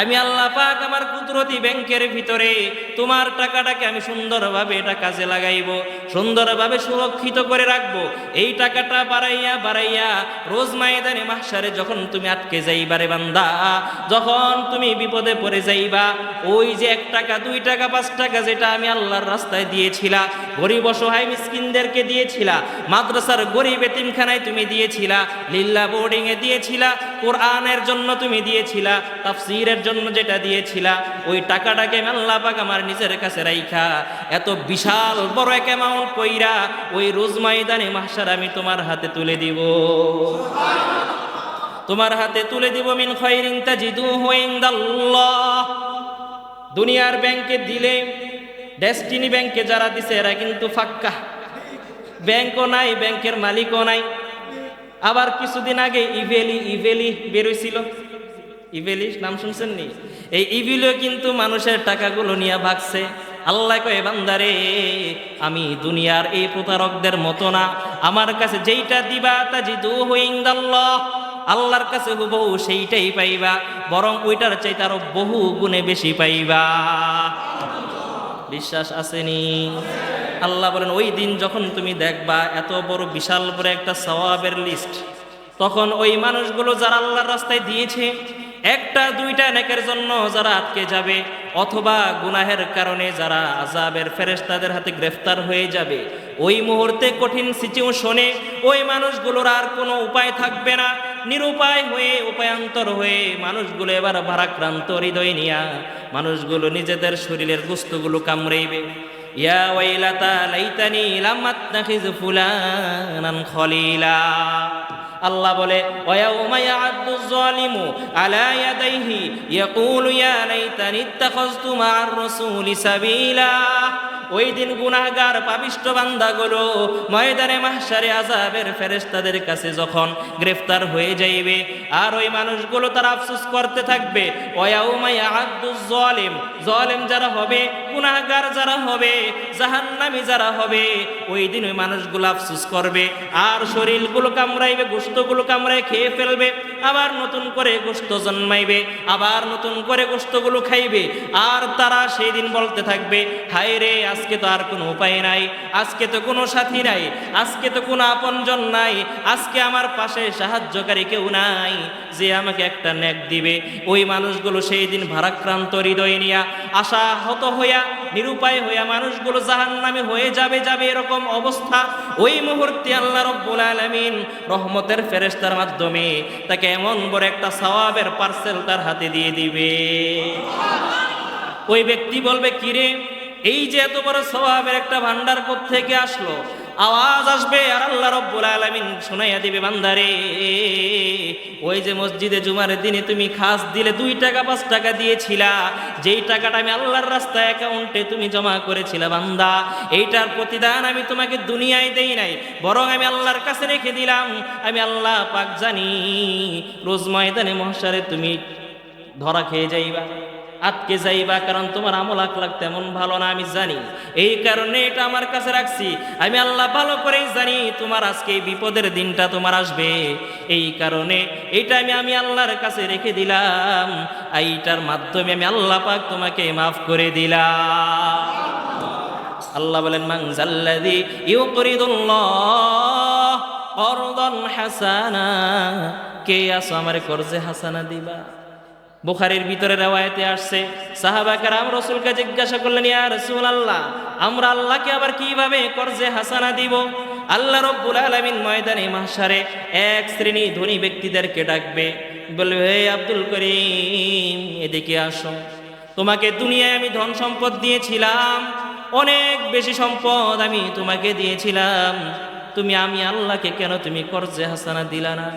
আমি আল্লাহ পাক আমার কুদরতি ব্যাংকের ভিতরে তোমার টাকাটাকে আমি সুন্দরভাবে এটা কাজে লাগাইব, সুন্দরভাবে সুরক্ষিত করে রাখবো। এই টাকাটা বাড়াইয়া বাড়াইয়া রোজ ময়দানে মাহশারে যখন তুমি আটকে যাইবা রে বান্দা, যখন তুমি বিপদে পড়ে যাইবা, ওই যে 1 টাকা 2 টাকা 5 টাকা যেটা আমি আল্লাহর রাস্তায় দিয়েছিলা, গরিব অসহায় মিসকিনদেরকে দিয়েছিলা, মাদ্রাসার গরিব এতিমখানায় তুমি দিয়েছিলা, লিল্লাহ বোর্ডিং এ দিয়েছিলা, কোরআনের জন্য তুমি দিয়েছিলা, তাফসীরের জন্য যেটা দিয়েছিলা, ওই টাকাটাকে আল্লাহ পাক আমার নিজের কাছে রাইখা এত বিশাল বড় এক অ্যামাউন্ট কইরা ওই রোজ ময়দানে মাহশার আমি তোমার হাতে তুলে দিব, তোমার হাতে তুলে দিব। মিন খায়রিন তাজিদুহু ইনদাল্লাহ। দুনিয়ার ব্যাংকে দিলে, ডেস্টিনি ব্যাংকে যারা দিছে এরা কিন্তু ফাক্কা, ব্যাংকও নাই, ব্যাংকের মালিকও নাই। আবার কিছুদিন আগে ইভেলি বেরোইছিল, ইভেলি নাম শুনছেন নি? এই ইভিলও কিন্তু মানুষের টাকাগুলো নিয়ে ভাগছে। আল্লাহ কয় বান্দারে, আমি দুনিয়ার এই প্রতারকদের মতো না, আমার কাছে যেইটা দিবা তাজিদুহু ইনদাল্লাহ, আল্লাহর কাছে হুবহু সেইটাই পাইবা, বরং ওইটার চাইতে আরো বহু গুণে বেশি পাইবা। বিশ্বাস আসেনি? আল্লাহ বলেন ওই দিন যখন তুমি দেখবা এত বড় বিশাল বড় একটা সওয়াবের লিস্ট, তখন ওই মানুষগুলো যারা আল্লাহর রাস্তায় দিয়েছে, 1টা 2টা নেকের জন্য যারা আটকে যাবে, অথবা গুনাহের কারণে যারা আযাবের ফেরেশতাদের হাতে গ্রেফতার হয়ে যাবে, ওই মুহূর্তে কঠিন সিচুয়েশনে ওই মানুষগুলোর আর কোনো উপায় থাকবে না। নিরুপায় হয়ে, উপায়ান্তর হয়ে মানুষগুলো এবার ভারাক্রান্ত হৃদয় নিয়া মানুষগুলো নিজেদের শরীরের গোশতগুলো কামড়াইবে। ইয়া ওয়াইলাতা লাইতানি লাম আত্তাখিজ ফুলানান খলিলা। আল্লাহ বলে ওয়ায়াউমা ইয়া'আদ্দুয যালিমু আলা ইয়াদাইহি ইয়াকুলু ইয়া লাইতানি ইত্তাখাযতু মা'আর রাসূলি সাবিলা। ওই দিন গুনাহগার পাপিষ্ঠ বান্দাগুলো ময়দানে মাহশারে আযাবের ফেরেশতাদের কাছে যখন গ্রেফতার হয়ে যাইবে, আর ওই মানুষগুলো তারা আফসোস করতে থাকবে। ওয়ায়াউমা ইয়া'আদ্দুয যালিম, জালেম যারা হবে, গুনাহগার যারা হবে, জাহান্নামী যারা হবে, ওই দিন ওই মানুষগুলো আফসোস করবে আর শরীরগুলো কামড়াইবে, গোশতগুলো কামড়ায় খেয়ে ফেলবে, আবার নতুন করে গোশত জন্মাইবে, আবার নতুন করে গোশতগুলো খাইবে। আর তারা সেই দিন বলতে থাকবে, হায় রে, আজকে তো আর কোনো উপায় নাই, আজকে তো কোনো সাথী নাই, আজকে তো কোনো আপনজন নাই, আজকে আমার পাশে সাহায্যকারী কেউ নাই যে আমাকে একটা নেক দিবে। ওই মানুষগুলো সেই দিন ভারাক্রান্ত হৃদয় নিয়া, আশাহত হইয়া, নিরুপায় হইয়া মানুষগুলো জাহান্নামী হয়ে যাবে এরকম অবস্থা। ওই মুহূর্তে আল্লাহ রাব্বুল আলামিন রহমতের ফেরেশতার মাধ্যমে তাকে এমন বড় একটা সওয়াবের পার্সেল তার হাতে দিয়ে দিবে। ওই ব্যক্তি বলবে, কিরে, এই যে এত বড় সওয়াবের একটা ভান্ডার কোত্থেকে আসলো? আওয়াজ আসবে আর আল্লাহ রাব্বুল আলামিন শোনাইয়া দিবে, বান্দারে, ওই যে মসজিদে জুমার দিনে তুমি খাস দিলে 2 টাকা 5 টাকা দিয়েছিলা, যেই টাকাটা আমি আল্লাহর রাস্তায় অ্যাকাউন্টে তুমি জমা করেছিলা বান্দা, এইটার প্রতিদান আমি তোমাকে দুনিয়ায় দেই নাই, বরং আমি আল্লাহর কাছে রেখে দিলাম। আমি আল্লাহ পাক জানি রোজ ময়দানে মহশারে তুমি ধরা খেয়ে যাইবা, আটকে যাইবা, কারণ তোমার আমল আখলাক তেমন ভালো না, আমি জানি। এই কারণে এটা আমার কাছে রাখছি। আমি আল্লাহ ভালো করেই জানি তোমার আজকে এই বিপদের দিনটা তোমার আসবে, এই কারণে এইটা আমি আল্লাহর কাছে রেখে দিলাম। এইটার মাধ্যমে আমি আল্লাহ পাক তোমাকে মাফ করে দিলাম। আল্লাহ বলেন, মান জাল্লাযী ইউকরিদুল্লাহ করদান হাসানা, কে আছো আমার কর্জে হাসানা দিবা? বুখারীর ভিতরে রওয়ায়াতে আসছে, সাহাবা কেরাম রাসূলকে জিজ্ঞাসা করলেন, ইয়া রাসূলুল্লাহ, আমরা আল্লাহকে আবার কিভাবে কর্জে হাসানা দিব? আল্লাহ রাব্বুল আলামিন ময়দানে মাহশারে এক শ্রেণী ধনী ব্যক্তিদেরকে ডাকবে, বলবে, হে আব্দুল করিম, এদিকে আসো, তোমাকে দুনিয়ায় আমি ধন সম্পদ দিয়েছিলাম, অনেক বেশি সম্পদ আমি তোমাকে দিয়েছিলাম, আমি আল্লাহকে কেন তুমি কর্জে হাসানা দিলা না?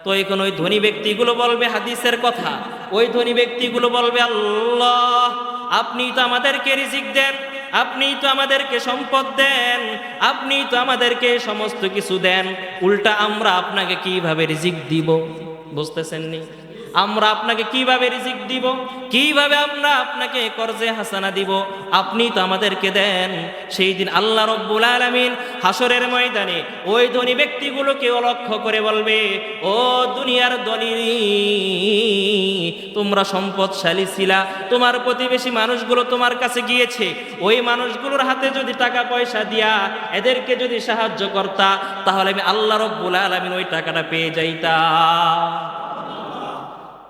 তো এখন ওই ধনী ব্যক্তিগুলো বলবে হাদিসের কথা, ওই ধনী ব্যক্তিগুলো বলবে, আল্লাহ, আপনি তো আমাদেরকে রিজিক দেন, আপনি তো আমাদেরকে সম্পদ দেন, আপনি তো আমাদেরকে সমস্ত কিছু দেন, উল্টা আমরা আপনাকে কিভাবে রিজিক দিব? বুঝতেছেন নি? আমরা আপনাকে কিভাবে রিজিক দিব, কিভাবে আমরা আপনাকে কর্জে হাসানা দিব, আপনি তো আমাদেরকে দেন। সেই দিন আল্লাহ রব্বুল আলামিন হাসরের ময়দানে ওই ধনী ব্যক্তিগুলোকে লক্ষ্য করে বলবে, ও দুনিয়ার ধনী, তোমরা সম্পদশালী ছিলা, তোমার প্রতিবেশী মানুষগুলো তোমার কাছে গিয়েছে, ওই মানুষগুলোর হাতে যদি টাকা পয়সা দিয়া এদেরকে যদি সাহায্য করতা, তাহলে আমি আল্লাহ রব্বুল আলামিন ওই টাকাটা পেয়ে যাইতাম।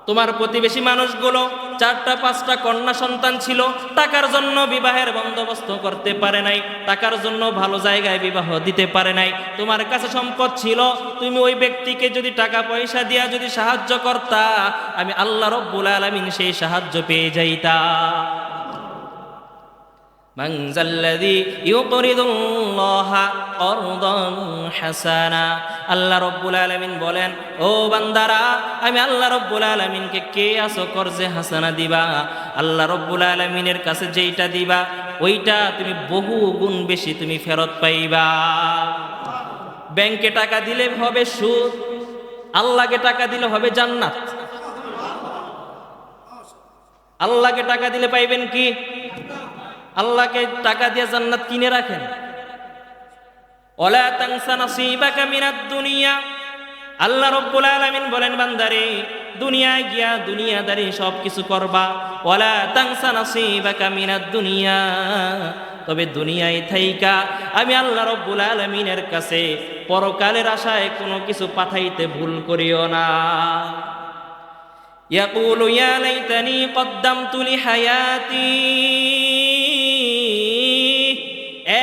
তোমার প্রতিবেশী মানুষগুলো 4টা-5টা কন্যা সন্তান ছিল, টাকার জন্য বিবাহের বন্দোবস্ত করতে পারে নাই, টাকার জন্য ভালো জায়গায় বিবাহ দিতে পারে নাই। তোমার কাছে সম্পদ ছিল, তুমি ওই ব্যক্তিকে যদি টাকা পয়সা দিয়া যদি সাহায্য করতা, আমি আল্লাহ রব্বুল আলামিন সেই সাহায্য পেয়ে যাইতাম। মান যাল্লাযী ইউকরিদুল্লাহা করদান হাসানা। আল্লাহ রব্বুল আলামিন বলেন, ও বান্দারা, আমি আল্লাহ রব্বুল আলামিনকে কে আসো কর্জে হাসানা দিবা, আল্লাহ রব্বুল আলামিনের কাছে যেইটা দিবা ওইটা তুমি বহু গুণ বেশি তুমি ফেরত পাইবা। ব্যাংকে টাকা দিলে হবে সুদ, আল্লাহকে টাকা দিলে হবে জান্নাত। আল্লাহকে টাকা দিলে পাইবেন কি? আল্লাহকে টাকা দিয়ে জান্নাত কিনে রাখেন। ওয়ালা তানসা নাসীবাকা মিনাদ দুনিয়া। আল্লাহ রাব্বুল আলামিন বলেন, বান্দারে, দুনিয়ায় গিয়া দুনিয়াদারি সব কিছু করবা, ওয়ালা তানসা নাসীবাকা মিনাদ দুনিয়া, তবে দুনিয়ায় থাইকা আমি আল্লাহ রাব্বুল আলামিনের কাছে পরকালের আশায় কোনো কিছু পাঠাইতে ভুল করিও না। ইয়াকুলু ইয়া লাইতানি কদ্দামতু লিহায়াতি।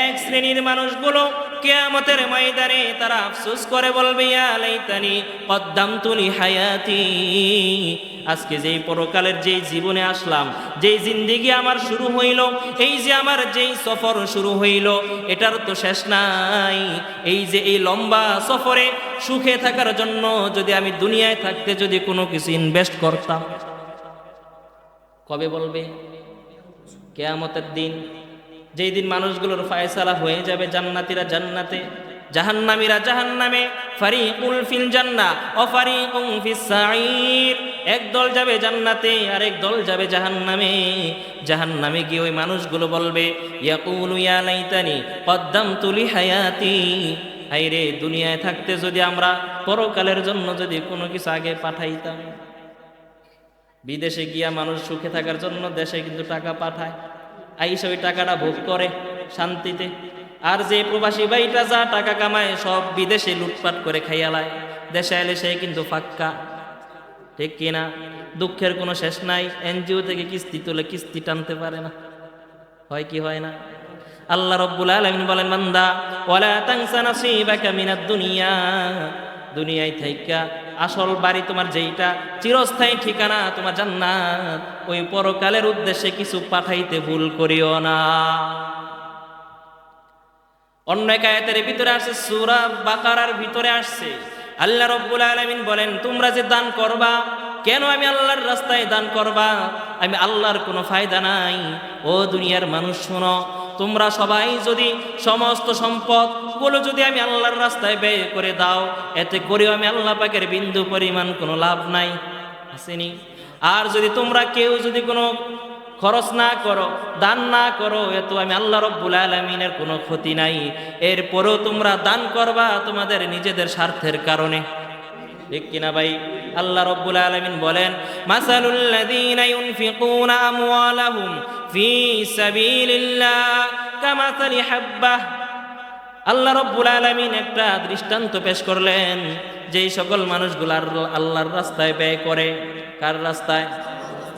এক শ্রেণীর মানুষগুলো কিয়ামতের ময়দানে তারা আফসোস করে বলবে, ইয়া লাইতানি কদ্দামতু লিহায়াতি, আজকে যেই পরকালের যেই জীবনে আসলাম, যেই জিন্দেগি আমার শুরু হইল, এই যে আমার যেই সফর শুরু হইল, এটার তো শেষ নাই। এই যে এই লম্বা সফরে সুখে থাকার জন্য যদি আমি দুনিয়ায় থাকতে যদি কোনো কিছু ইনভেস্ট করতাম। কবে বলবে? কিয়ামতের দিন, যেই দিন মানুষগুলোর ফায়সালা হয়ে যাবে, জান্নাতীরা জান্নাতে, জাহান্নামীরা জাহান্নামে। ফারিকুল ফিল জান্নাহ ওয়া ফারিকুন ফিস সাঈর। এক দল যাবে জান্নাতে আর এক দল যাবে জাহান্নামে। জাহান্নামে গিয়ে ওই মানুষগুলো বলবে, ইয়াকুলু ইয়া লাইতানি কদ্দামতু লিহায়াতি, হায়রে, দুনিয়ায় থাকতে যদি আমরা পরকালের জন্য যদি কোনো কিছু আগে পাঠাইতাম। বিদেশে গিয়া মানুষ সুখে থাকার জন্য দেশে কিন্তু টাকা পাঠায়, আইসা ওই টাকাটা ভোগ করে শান্তিতে। আর যে প্রবাসী ভাইটা যা টাকা কামায় সব বিদেশে লুটপাট করে খাইয়ালায়, দেশে এলে সে কিন্তু ফাক্কা। ঠিক কিনা? দুঃখের কোনো শেষ নাই। এনজিও থেকে কিস্তি তুলে কিস্তি টানতে পারে না, হয় কি হয় না? আল্লাহ রাব্বুল আলামিন বলেন, বান্দা, ওয়ালা তানসা নাসীবাকা মিনাদ দুনিয়া, দুনিয়ায় থাইকা আসল বাড়ি তোমার যেইটা, চিরস্থায়ী ঠিকানা তোমার জান্নাত, ওই পরকালের উদ্দেশ্যে কিছু পাঠাইতে ভুল করিও না। অন্য এক আয়াতের ভিতরে আসছে, সূরা বাকারার ভিতরে আসছে, আল্লাহ রাব্বুল আলামিন বলেন, তোমরা যে দান করবা, কেন আমি আল্লাহর রাস্তায় দান করবা? আমি আল্লাহর কোনো ফায়দা নাই। ও দুনিয়ার মানুষ শোনো, তোমরা সবাই যদি সমস্ত সম্পদ গুলো যদি আমি আল্লাহর রাস্তায় ব্যয় করে দাও, এতে করেও আমি আল্লাহ পাকের বিন্দু পরিমাণ কোনো লাভ নাই, আসেনি। আর যদি তোমরা কেউ যদি কোনো খরচ না করো, দান না করো, এত আমি আল্লাহ রাব্বুল আলামিনের কোনো ক্ষতি নাই। এরপরেও তোমরা দান করবা তোমাদের নিজেদের স্বার্থের কারণে। ঠিক কিনা ভাই? আল্লাহ রাব্বুল আলামিন বলেন, মাসালুল লাযীনা ইউনফিকুনা আমওয়ালাহুম ফি সাবিলিল্লাহ কামাসালি হাব্বাহ। আল্লাহ রাব্বুল আলামিন একটা দৃষ্টান্ত পেশ করলেন, যেই সকল মানুষগুলো আল্লাহর রাস্তায় ব্যয় করে। কার রাস্তায়?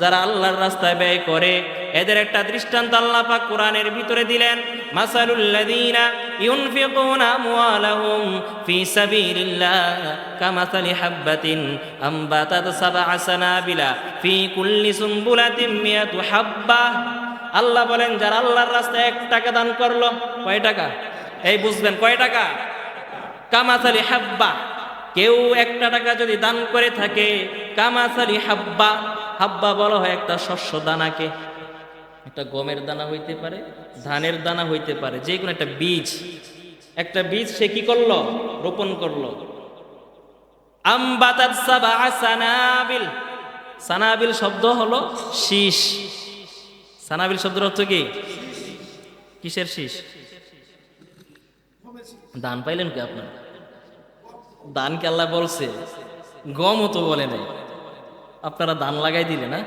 যারা আল্লাহর রাস্তায় ব্যয় করে, এদের একটা দৃষ্টান্ত আল্লাহ পাক কোরআনের ভিতরে দিলেন। মাসালুল লাযীনা ইউনফিকুনা আমওয়ালাহুম ফি সাবিলিল্লাহ কামাসালি হাব্বাতিন আমবাতাত সাবআ সানাবিলা ফি কুল্লি সুমবুলাতিন মিয়াতু হাব্বাহ। আল্লাহ বলেন, যারা আল্লাহর রাস্তায় 1 টাকা দান করলো, কয় টাকা? এই বুঝবেন, কয় টাকা? কামাসালি হাব্বা। কেউ 1 টাকা যদি দান করে থাকে, কামাসালি হাব্বা, হাব্বা বলা হয় একটা শস্য দানাকে। একটা গমের দানা হইতে পারে, ধানের দানা হইতে পারে, যে কোনো একটা বীজ। একটা বীজ সে কি করলো? রোপণ করলো। আমবাতাত সাবআ সানাবিল, সানাবিল শব্দ হলো শীষ। সানাবিল শব্দের অর্থ কি? কিসের শীষ? দান পাইলেন কি আপনার? দান কে আল্লাহ বলছে? গমও তো বলে নাই, আপনারা দান লাগাই দিলে না।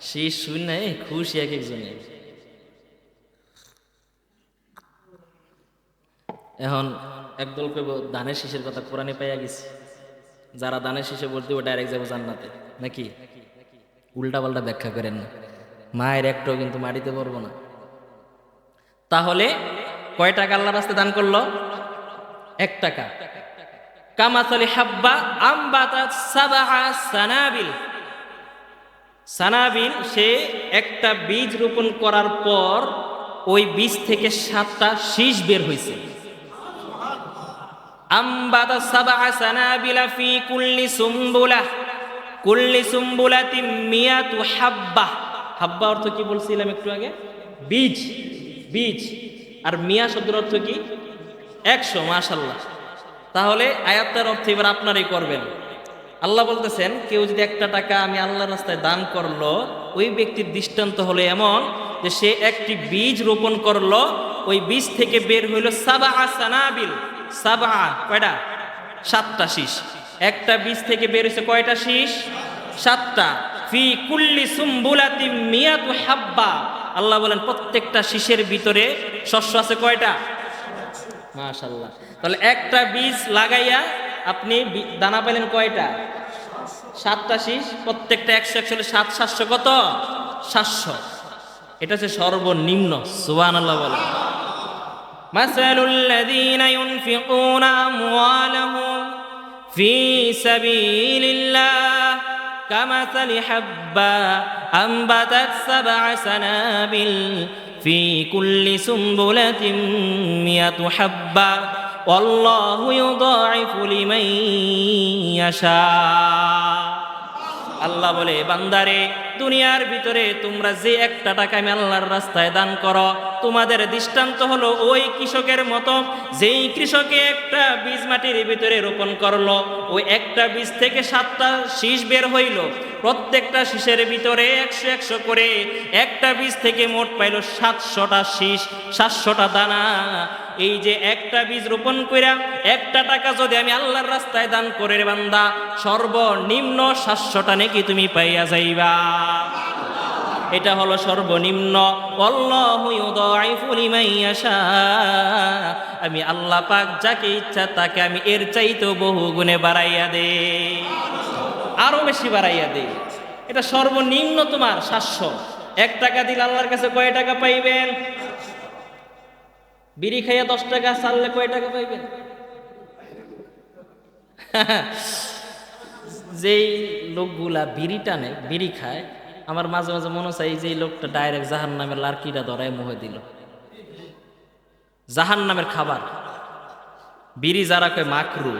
শীষ শূন্য খুশি এক একজনে। এখন একদল কইব দানের শীষের কথা কোরআনে পাইয়া গেছে, যারা দানের শীষে ভোট দিব ডাইরেক্ট যাবো জান্নাতে, নাকি? উল্টা পাল্টা ব্যাখ্যা করেন না, মায়ের একটাও কিন্তু মাটিতে পড়বো না। তাহলে কয় টাকা আল্লাহর রাস্তায় দান করলো? 1 টাকা। কামাসালি হাব্বা আমবাতাত সাবআ সানাবিল। সানাবিল সে একটা বীজ রোপণ করার পর ওই বীজ থেকে 7টা শীষ বের হয়েছে। আমবাতা সাবআ সানাবিলা ফি কুল্লি সুম্বুলাতিন মিয়াতু হাব্বা। হাব্বা অর্থ কি বলছিলাম একটু আগে? বীজ। বীজ আর মিয়া শব্দের অর্থ কি? 100। মাশাআল্লাহ। তাহলে আয়াতটার অর্থ এবার আপনারাই করবেন। আল্লাহ বলতেছেন, কেউ যদি 1 টাকা আমি আল্লাহর রাস্তায় দান করলো, ওই ব্যক্তির দৃষ্টান্ত হলো এমন যে সে একটি বীজ রোপণ করলো, ওই বীজ থেকে বের হইল সাবআ সানাবিল। সাবআ কয়টা? 7টা শীষ। একটা বীজ থেকে বের হয়েছে কয়টা শীষ? 7টা। ফি কুল্লি সুম্বুলাতিন মিয়াতু হাব্বা। আল্লাহ বলেন প্রত্যেকটা শীষের ভিতরে শস্য আছে কয়টা? মাশাআল্লাহ। তাহলে একটা বীজ লাগাইয়া আপনি দানা পেলেন কয়টা? 7টা শীষ। প্রত্যেকটা 100 হলে 7 700 কত? 700। এটা হচ্ছে সর্বনিম্ন। সুবহানাল্লাহ বলেন। মাসালুল লাযীনা ইউনফিকুনা আমওয়ালাহুম ফি সাবিলিল্লাহ কামাসালি হাব্বা আমবাতাত সাবআ সানাবিল ফি কুল্লি সুম্বুলাতিন মিয়াতু হাব্বা ওয়াল্লাহু ইউদাইফু লিমান ইয়াশা। আল্লাহ বলে, বান্দারে দুনিয়ার ভিতরে তোমরা যে 1 টাকা আমি আল্লাহর রাস্তায় দান করো, তোমাদের দৃষ্টান্ত হলো ওই কৃষকের মতো, যেই কৃষকে একটা বীজ মাটির ভিতরে রোপণ করলো, ওই একটা বীজ থেকে 7টা শীষ বের হইল। প্রত্যেকটা শীষের ভিতরে 100 100 করে, একটা বীজ থেকে মোট পাইল 700টা শীষ, 700টা দানা। এই যে একটা বীজ রোপণ কইরা 1 টাকা যদি আমি আল্লাহর রাস্তায় দান করে রে বান্দা, সর্বনিম্ন 700টা নেকি তুমি পাইয়া যাইবা। এটা হলো সর্বনিম্ন। আল্লাহু ইউদাইফু লিমান ইয়াশা। আমি আল্লাহ পাক যাকে ইচ্ছা তাকে আমি এর চাইতেও বহু গুণে বাড়াইয়া দেই, আরো বেশি বাড়াইয়া দেই। এটা সর্বনিম্ন তোমার 700। 1 টাকা দিলে আল্লাহর কাছে কয় টাকা পাইবেন? বিড়ি খাইয়া 10 টাকা চাললে কয় টাকা পাইবেন? যেই লোকগুলা বিড়ি টানে, বিড়ি খায়, আমার মাঝে মাঝে মনে চাই যে এই লোকটা ডাইরেক্ট জাহান্নামের লার্কিটা ধরায় মুহে দিল। জাহান্নামের খাবার বিড়ি। যারা কয় মাকরু,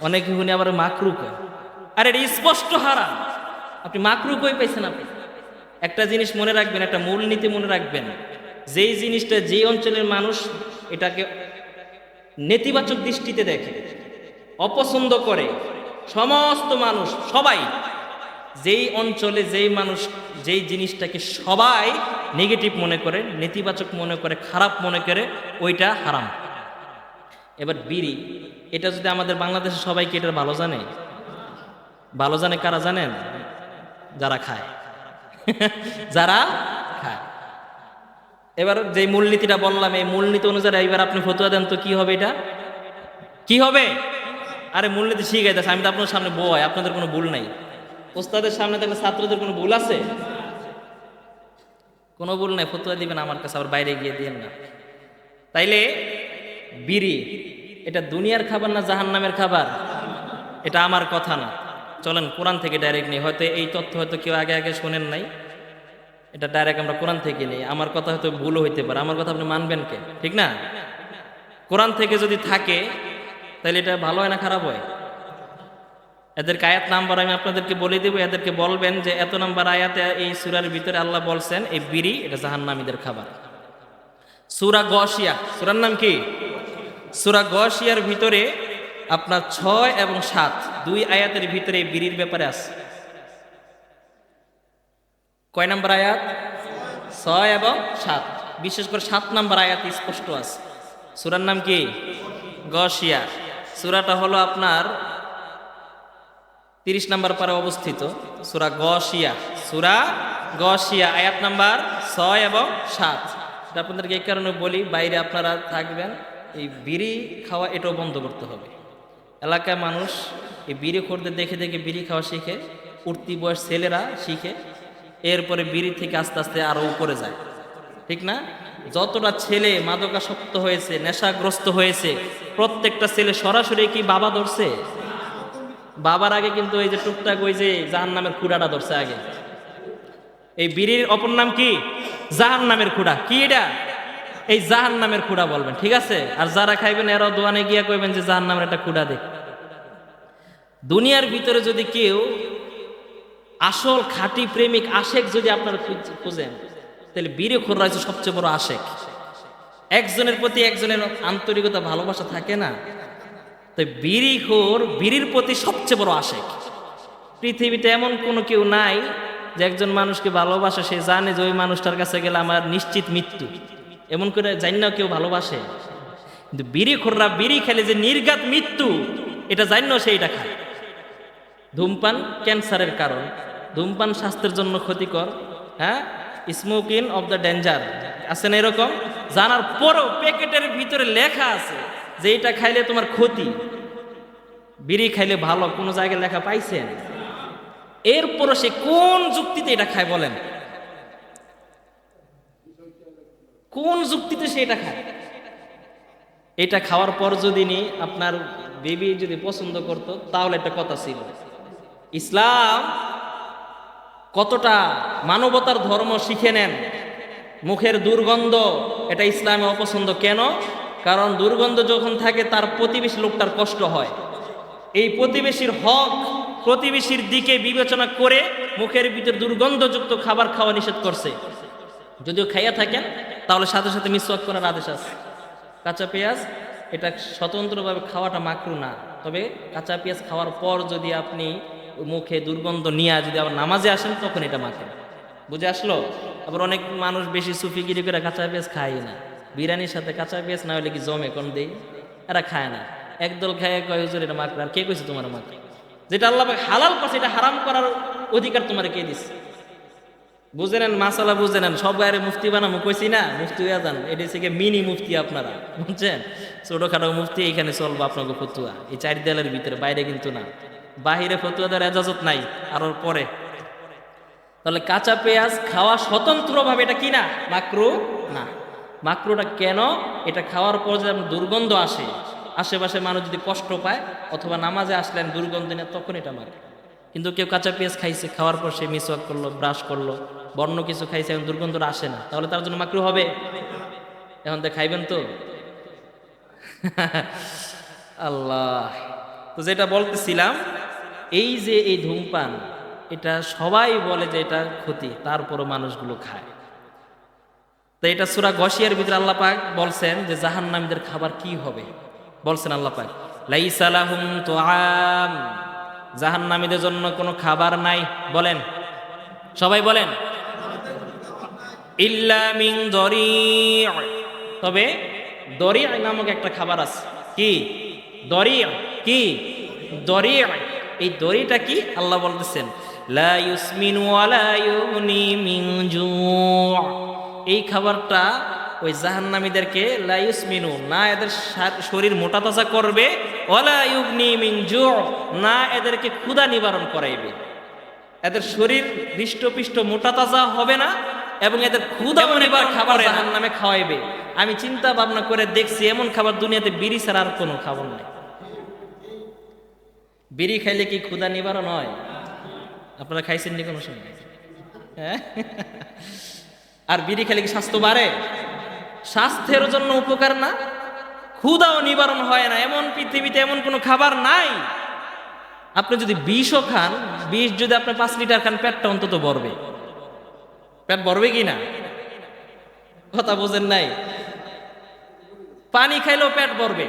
অনেকে শুনে আবার মাকরু কয়। আরে এটা স্পষ্ট হারাম। আপনি মাকরু কই পাইছেন? আপনি একটা জিনিস মনে রাখবেন, একটা মূলনীতি মনে রাখবেন, যেই জিনিসটা যেই অঞ্চলের মানুষ এটাকে নেতিবাচক দৃষ্টিতে দেখে, অপছন্দ করে, সমস্ত মানুষ সবাই, যেই অঞ্চলে যেই মানুষ যেই জিনিসটাকে সবাই নেগেটিভ মনে করে, নেতিবাচক মনে করে, খারাপ মনে করে, ওইটা হারাম। এবার বিড়ি, এটা যদি আমাদের বাংলাদেশে সবাইকে এটা ভালো জানে, ভালো জানে কারা জানেন? যারা খায়। যারা খায়। এবার যে মূলনীতিটা বললাম, এই মূলনীতি অনুযায়ী এবার আপনি ফতোয়া দেন তো কি হবে? এটা কি হবে? আরে মূলনীতি শিখাইতেছে, আমি তো আপনার সামনে বই, আপনাদের কোনো ভুল নাই। ওস্তাদের সামনে থাকলে ছাত্রদের কোনো ভুল আছে? কোনো ভুল নাই। ফতোয়া দিবেন আমার কাছে, আবার বাইরে গিয়ে দিয়েন না। তাইলে বিড়ি এটা দুনিয়ার খাবার না জাহান্নামের খাবার? এটা আমার কথা না। চলেন কোরআন থেকে ডাইরেক্ট নেই। হয়তো এই তথ্য হয়তো কেউ আগে আগে শোনেন নাই, এটা ডাইরেক্ট আমরা কোরআন থেকে নেই। আমার কথা হয়তো ভুলও হইতে পারে, আমার কথা আপনি মানবেন কে? ঠিক না? কোরআন থেকে যদি থাকে তাহলে এটা ভালো হয় না খারাপ হয়? এদেরকে আয়াত নাম্বার আমি আপনাদেরকে বলে দেবো, এদেরকে বলবেন যে এত নাম্বার আয়াতে এই সূরার ভিতরে আল্লাহ বলছেন এই বিড়ি এটা জাহান্নামীদের খাবার। সূরা গাশিয়া, সূরার নাম কি? সূরা গাশিয়ার ভিতরে আপনার 6 এবং 7 দুই আয়াতের ভিতরে বিড়ির ব্যাপারে আছে। কয় নাম্বার আয়াত? 6 এবং 7। বিশেষ করে 7 নাম্বার আয়াত স্পষ্ট আছে। সূরার নাম কি? গশিয়া। সূরাটা হলো আপনার 30 নাম্বার পারে অবস্থিত, সূরা গশিয়া। সূরা গশিয়া আয়াত নাম্বার 6 এবং 7। এটা আপনাদেরকে এই কারণে বলি, বাইরে আপনারা থাকবেন, এই বিড়ি খাওয়া এটাও বন্ধ করতে হবে। এলাকায় মানুষ এই বিড়ি খোরদের দেখে দেখে বিড়ি খাওয়া শিখে, উঠতি বয়স ছেলেরা শিখে, এরপরে বিড়ি থেকে আস্তে আস্তে আরও উপরে যায়, ঠিক না? যতটা ছেলে মাদকাসক্ত হয়েছে, নেশাগ্রস্ত হয়েছে, প্রত্যেকটা ছেলে সরাসরি কি বাবা ধরছে? বাবার আগে কিন্তু এই যে টুকটাক ওই যে জাহান্নামের খুঁড়াটা ধরছে আগে। এই বিড়ির অপর নাম কি? জাহান্নামের খুঁড়া। কি এটা? এই জাহান্নামের খুঁড়া বলবেন, ঠিক আছে? আর যারা খাইবেন এরাও দোয়ানে গিয়া কইবেন যে জাহান্নামের একটা খুঁড়া দে। দুনিয়ার ভিতরে যদি কেউ আসল খাঁটি প্রেমিক আশেক যদি আপনারা খুঁজেন, তাহলে বিড়ি খোররা হচ্ছে সবচেয়ে বড় আশেক। একজনের প্রতি একজনের আন্তরিকতা ভালোবাসা থাকে না, তাই বিড়ি খোর বিড়ির প্রতি সবচেয়ে বড় আশেক। পৃথিবীতে এমন কোনো কেউ নাই যে একজন মানুষকে ভালোবাসে, সে জানে যে ওই মানুষটার কাছে গেলে আমার নিশ্চিত মৃত্যু, এমন করে জানি না কেউ ভালোবাসে। কিন্তু বিড়ি খোররা বিড়ি খেলে যে নির্ঘাত মৃত্যু, এটা জানি না সে এটা খায়। ধূমপান ক্যান্সারের কারণ, ধূমপান স্বাস্থ্যের জন্য ক্ষতিকর, হ্যাঁ, স্মোকিং অফ দ্য ডেঞ্জার আছে না এরকম? জানার পরও প্যাকেটের ভিতরে লেখা আছে যে এটা খাইলে তোমার ক্ষতি, বিড়ি খাইলে ভালো, কোনো জায়গায় লেখা পাইছেন? এরপরও সে কোন যুক্তিতে এটা খায় বলেন? কোন যুক্তিতে সে এটা খায়? এটা খাওয়ার পর যদি আপনার বেবি যদি পছন্দ করত, তাহলে একটা কথা ছিল। ইসলাম কতটা মানবতার ধর্ম শিখে নেন। মুখের দুর্গন্ধ এটা ইসলামে অপছন্দ। কেন? কারণ দুর্গন্ধ যখন থাকে তার প্রতিবেশী লোকটার কষ্ট হয়। এই প্রতিবেশীর হক, প্রতিবেশীর দিকে বিবেচনা করে মুখের ভিতর দুর্গন্ধযুক্ত খাবার খাওয়া নিষেধ করছে। যদিও খাইয়া থাকেন তাহলে সাথে সাথে মিসওয়াক করার আদেশ আছে। কাঁচা পেঁয়াজ এটা স্বতন্ত্রভাবে খাওয়াটা মাকরু না, তবে কাঁচা পেঁয়াজ খাওয়ার পর যদি আপনি মুখে দুর্গন্ধ নিয়ে যদি আবার নামাজে আসেন তখন এটা মাখেন। বুঝে আসলো? আবার অনেক মানুষ বেশি সুফিগিরি করে কাঁচা পেঁয়াজ খায় না। বিরিয়ানির সাথে কাঁচা পেঁয়াজ না হলে কি জমে কোন দেই? এরা খায় না। একদল খায় কয় হুজুর এটা মাকরু। আর কে কইছে তোমার মাকরু? যেটা আল্লাহ পাক হালাল করছে এটা হারাম করার অধিকার তোমার কে দিচ্ছে? বুঝে নেন, মাসালা বুঝে নেন। সব গায়ে মুফতি বানামো কইছি না, মুফতি হইয়া যান। এটা হচ্ছে মিনি মুফতি আপনারা, বুঝছেন? ছোটখাটো মুফতি এইখানে চলবো আপনাকে ফতুয়া, এই 4 দেয়ালের ভিতরে, বাইরে কিন্তু না। বাহিরে ফতুয়া দেওয়ার এজাজত নাই আরো পরে। তাহলে কাঁচা পেঁয়াজ খাওয়া স্বতন্ত্রভাবে এটা কি না? মাকরু না। মাকরুটা কেন? এটা খাওয়ার পর যদি আপনার দুর্গন্ধ আসে, আশেপাশে মানুষ যদি কষ্ট পায়, অথবা নামাজে আসলেন দুর্গন্ধ নিয়ে, তখন এটা মাকরু। কিন্তু কেউ কাঁচা পেঁয়াজ খাইছে, খাওয়ার পর সে মিসওয়াক করলো, ব্রাশ করলো, বর্ণ কিছু খাইছে, এখন দুর্গন্ধটা আসে না, তাহলে তার জন্য মাকরু হবে? এখন তো খাইবেন তো। আল্লাহ। তো যেটা বলতেছিলাম, এই যে এই ধূমপান, এটা সবাই বলে যে এটা ক্ষতি, তারপরও মানুষগুলো খায়। তো এটা সূরা গশিয়ার ভিতরে আল্লাহ পাক বলছেন যে জাহান্নামীদের খাবার কি হবে। বলছেন আল্লাহ পাক, লাইসা লাহুম তুআম, জাহান্নামীদের জন্য কোনো খাবার নাই। বলেন, সবাই বলেন, ইল্লা মিন দরি', তবে দরি' নামক একটা খাবার আছে। কি দরি'? কি দরি'? এই দড়িটা কি? আল্লাহ বলতেছেন, লা ইউসমিনু ওয়া লা ইউগনি মিন জু'। এই খাবারটা ওই জাহান্নামীদেরকে লা ইউসমিনু, না এদের শরীর মোটা তাজা করবে, ওয়া লা ইউগনি মিন জু', না এদেরকে ক্ষুধা নিবারণ করাইবে। এদের শরীর হৃষ্টপিষ্ট মোটা তাজা হবে না, এবং এদের ক্ষুধা নিবার খাবার জাহান্নামে খাওয়াইবে। আমি চিন্তা ভাবনা করে দেখছি, এমন খাবার দুনিয়াতে বিড়ি ছাড়া আর কোনো খাবার নাই। বিড়ি খাইলে কি ক্ষুধা নিবারণ হয়? আপনারা খাইছেন নি কোনো সময়? হ্যাঁ। আর বিড়ি খেলে কি স্বাস্থ্য বাড়ে? স্বাস্থ্যের জন্য উপকার না, ক্ষুধাও নিবারণ হয় না। এমন পৃথিবীতে এমন কোনো খাবার নাই। আপনি যদি বিষও খান, বিষ যদি আপনি 5 লিটার খান, পেটটা অন্তত ভরবে। পেট ভরবে কি না? কথা বোঝেন নাই? পানি খাইলেও পেট ভরবে।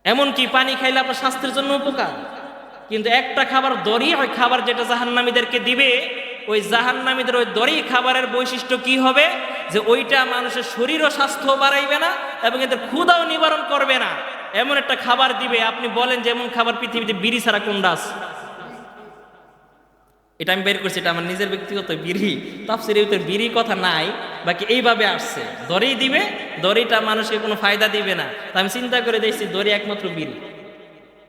এমনকি পানি খাইলে আপনার স্বাস্থ্যের জন্য উপকার। কিন্তু একটা খাবার দরি হয়, খাবার যেটা জাহান্নামীদেরকে দিবে, ওই জাহান্নামীদের ওই দড়ি খাবারের বৈশিষ্ট্য কি হবে, যে ওইটা মানুষের শরীর ও স্বাস্থ্য বাড়াইবে না এবং এদের ক্ষুধাও নিবারণ করবে না। এমন একটা খাবার দিবে, আপনি বলেন যে এমন খাবার পৃথিবীতে বিড়ি ছাড়া কোনটা আছে? এটা আমি বের করছি, এটা আমার নিজের ব্যক্তিগত বিড়ি, তাফসীরে ভিতরে বিড়ি কথা নাই, বাকি এইভাবে আসছে দড়ি দিবে, দড়িটা মানুষকে কোনো ফায়দা দিবে না। তা আমি চিন্তা করে দেখছি দড়ি একমাত্র বিড়ি,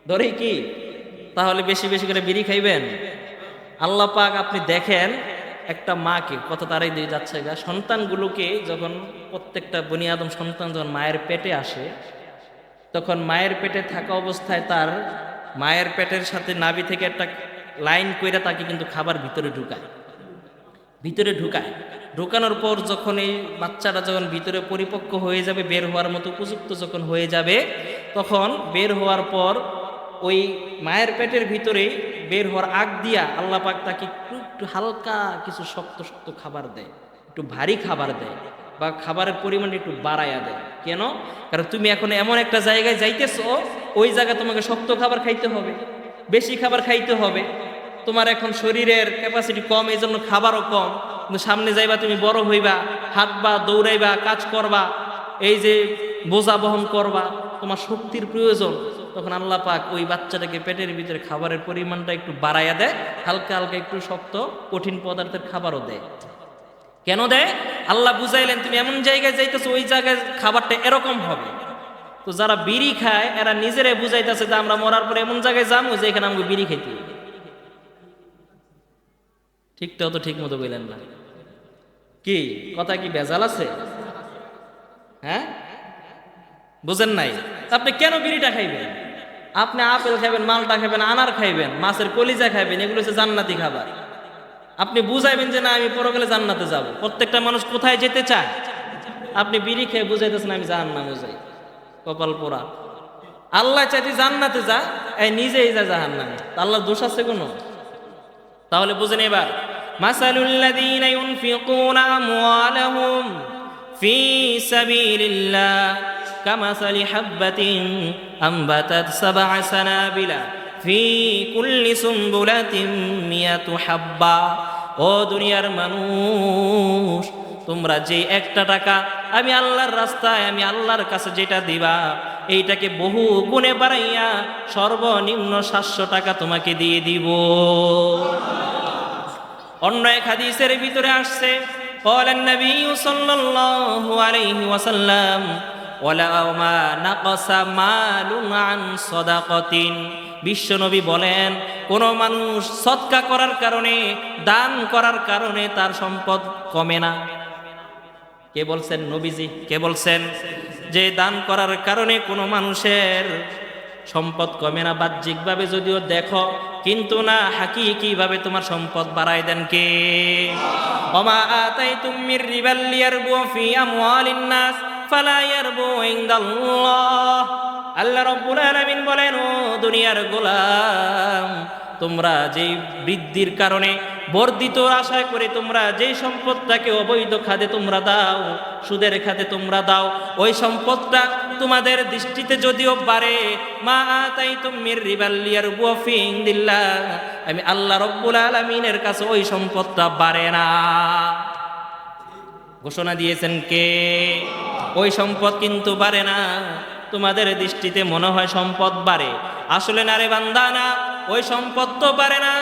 দড়ি কি তাহলে বেশি বেশি করে বিড়ি খাইবেন? আল্লাহ পাক আপনি দেখেন একটা মাকে কত তাড়াই দিয়ে যাচ্ছে গা, সন্তানগুলোকে যখন প্রত্যেকটা বনি আদম সন্তান যখন মায়ের পেটে আসে, তখন মায়ের পেটে থাকা অবস্থায় তার মায়ের পেটের সাথে নাভি থেকে একটা লাইন কইরা তাকে কিন্তু খাবার ভিতরে ঢুকায়। ঢুকানোর পর যখন এই বাচ্চাটা যখন ভিতরে পরিপক্ক হয়ে যাবে, বের হওয়ার মতো উপযুক্ত যখন হয়ে যাবে, তখন বের হওয়ার পর ওই মায়ের পেটের ভিতরে বের হওয়ার আগ দিয়া আল্লাহ পাক তাকে একটু হালকা কিছু শক্ত শক্ত খাবার দেয়, একটু ভারী খাবার দেয়, বা খাবারের পরিমাণ একটু বাড়াইয়া দেয়। কেন? কারণ তুমি এখন এমন একটা জায়গায় যাইতেছো, ওই জায়গায় তোমাকে শক্ত খাবার খাইতে হবে, বেশি খাবার খাইতে হবে। তোমার এখন শরীরের ক্যাপাসিটি কম, এই জন্য খাবারও কম, কিন্তু সামনে যাইবা, তুমি বড় হইবা, হাঁটবা, দৌড়াইবা, কাজ করবা, এই যে বোঝা বহন করবা, তোমার শক্তির প্রয়োজন। তখন আল্লাহ পাক ওই বাচ্চাটাকে পেটের ভিতরে খাবারের পরিমাণটা একটু বাড়াইয়া দেয়, হালকা হালকা একটু শক্ত কঠিন পদার্থের খাবারও দেয়। কেন দেয়? আল্লাহ বুঝাইলেন তুমি এমন জায়গায় যাইতেছো, ওই জায়গায় খাবারটা এরকম হবে। তো যারা বিড়ি খায় এরা নিজেরাই বুঝাইতেছে যে আমরা মরার পরে এমন জায়গায় যাবো যে এখানে আমাকে বিড়ি খাইতে হবে। ঠিকটাও তো ঠিক মতো বললেন না, কি কথা কি ভেজাল আছে? হ্যাঁ, বুঝেন নাই? আপনি কেন বিড়িটা খাইবেন? আপনি আপেল খাইবেন, মালটা খাইবেন, আনার খাইবেন, মাছের কলিজা খাইবেন, এগুলো হচ্ছে জান্নাতি খাবার। আপনি বুঝাইবেন যে না আমি পরকালে জান্নাতে যাব। প্রত্যেকটা মানুষ কোথায় যেতে চায়? আপনি বিড়ি খেয়ে বুঝাইতেছেন আমি জাহান্নামে যাই, কপাল পোড়া। আল্লাহ চাইতে জান্নাতে যা, এই নিজেই যা জাহান্নামে। আল্লাহর দোষ আছে কোনো? তাহলে বুঝেন এবার, মাসালুল্লাযীনা ইউনফিকুনা আমওয়ালাহুম ফি সাবিলিল্লাহ কামাসালি হাববাতিন আমবাতাত সাবআ সানাবিলা ফি কুল্লি সুমবুলাতিন মিয়াতু হাব্বা। ও দুনিয়ার মানুষ, তোমরা যে একটা টাকা আমি আল্লাহর রাস্তায়, আমি আল্লাহর কাছে যেটা দিবা, এইটাকে বহু গুণে বাড়াইয়া সর্বনিম্ন 700 টাকা তোমাকে দিয়ে দিব। অন্য এক হাদিসের ভিতরে আসছে, ক্বালান নবী সাল্লাল্লাহু আলাইহি ওয়াসাল্লাম ওয়ালা মা নাকাসা মালুন আন সাদাকাতিন। বিশ্বনবী বলেন, কোন মানুষ সদকা করার কারণে, দান করার কারণে তার সম্পদ কমে না। কে বলছেন? নবীজি। কে বলছেন? যে দান করার কারণে কোনো মানুষের সম্পদ কমে না। বাহ্যিকভাবে যদিও দেখো, কিন্তু না, হাকিকিভাবে তোমার সম্পদ বাড়ায় দেন কে? ওমা আতাইতুম মির রিবাল লিয়ারবু ফি আমওয়ালিন নাস ফালা ইয়ারবু ইনদাল্লাহ। আল্লাহ রাব্বুল আলামিন বলেন, ও দুনিয়ার গোলাম, তোমরা যেই বৃদ্ধির কারণে, বর্ধিত আশায় করে তোমরা যেই সম্পদটাকে অবৈধ খাতে তোমরা দাও, সুদের খাতে তোমরা দাও, ওই সম্পদটা তোমাদের দৃষ্টিতে যদিও বাড়ে, মা আতাইতুম মির রিবাল লিয়ারবু ফি ইনদিল্লাহ, আমি আল্লাহ রাব্বুল আলামিনের কাছে ওই সম্পদটা বাড়ে না। ঘোষণা দিয়েছেন কে? ওই সম্পদ কিন্তু বাড়ে না। তোমাদের দৃষ্টিতে মনে হয় সম্পদ বাড়ে, আসলে না রে বান্দা, না, ওই সম্পদ তো বাড়ে না।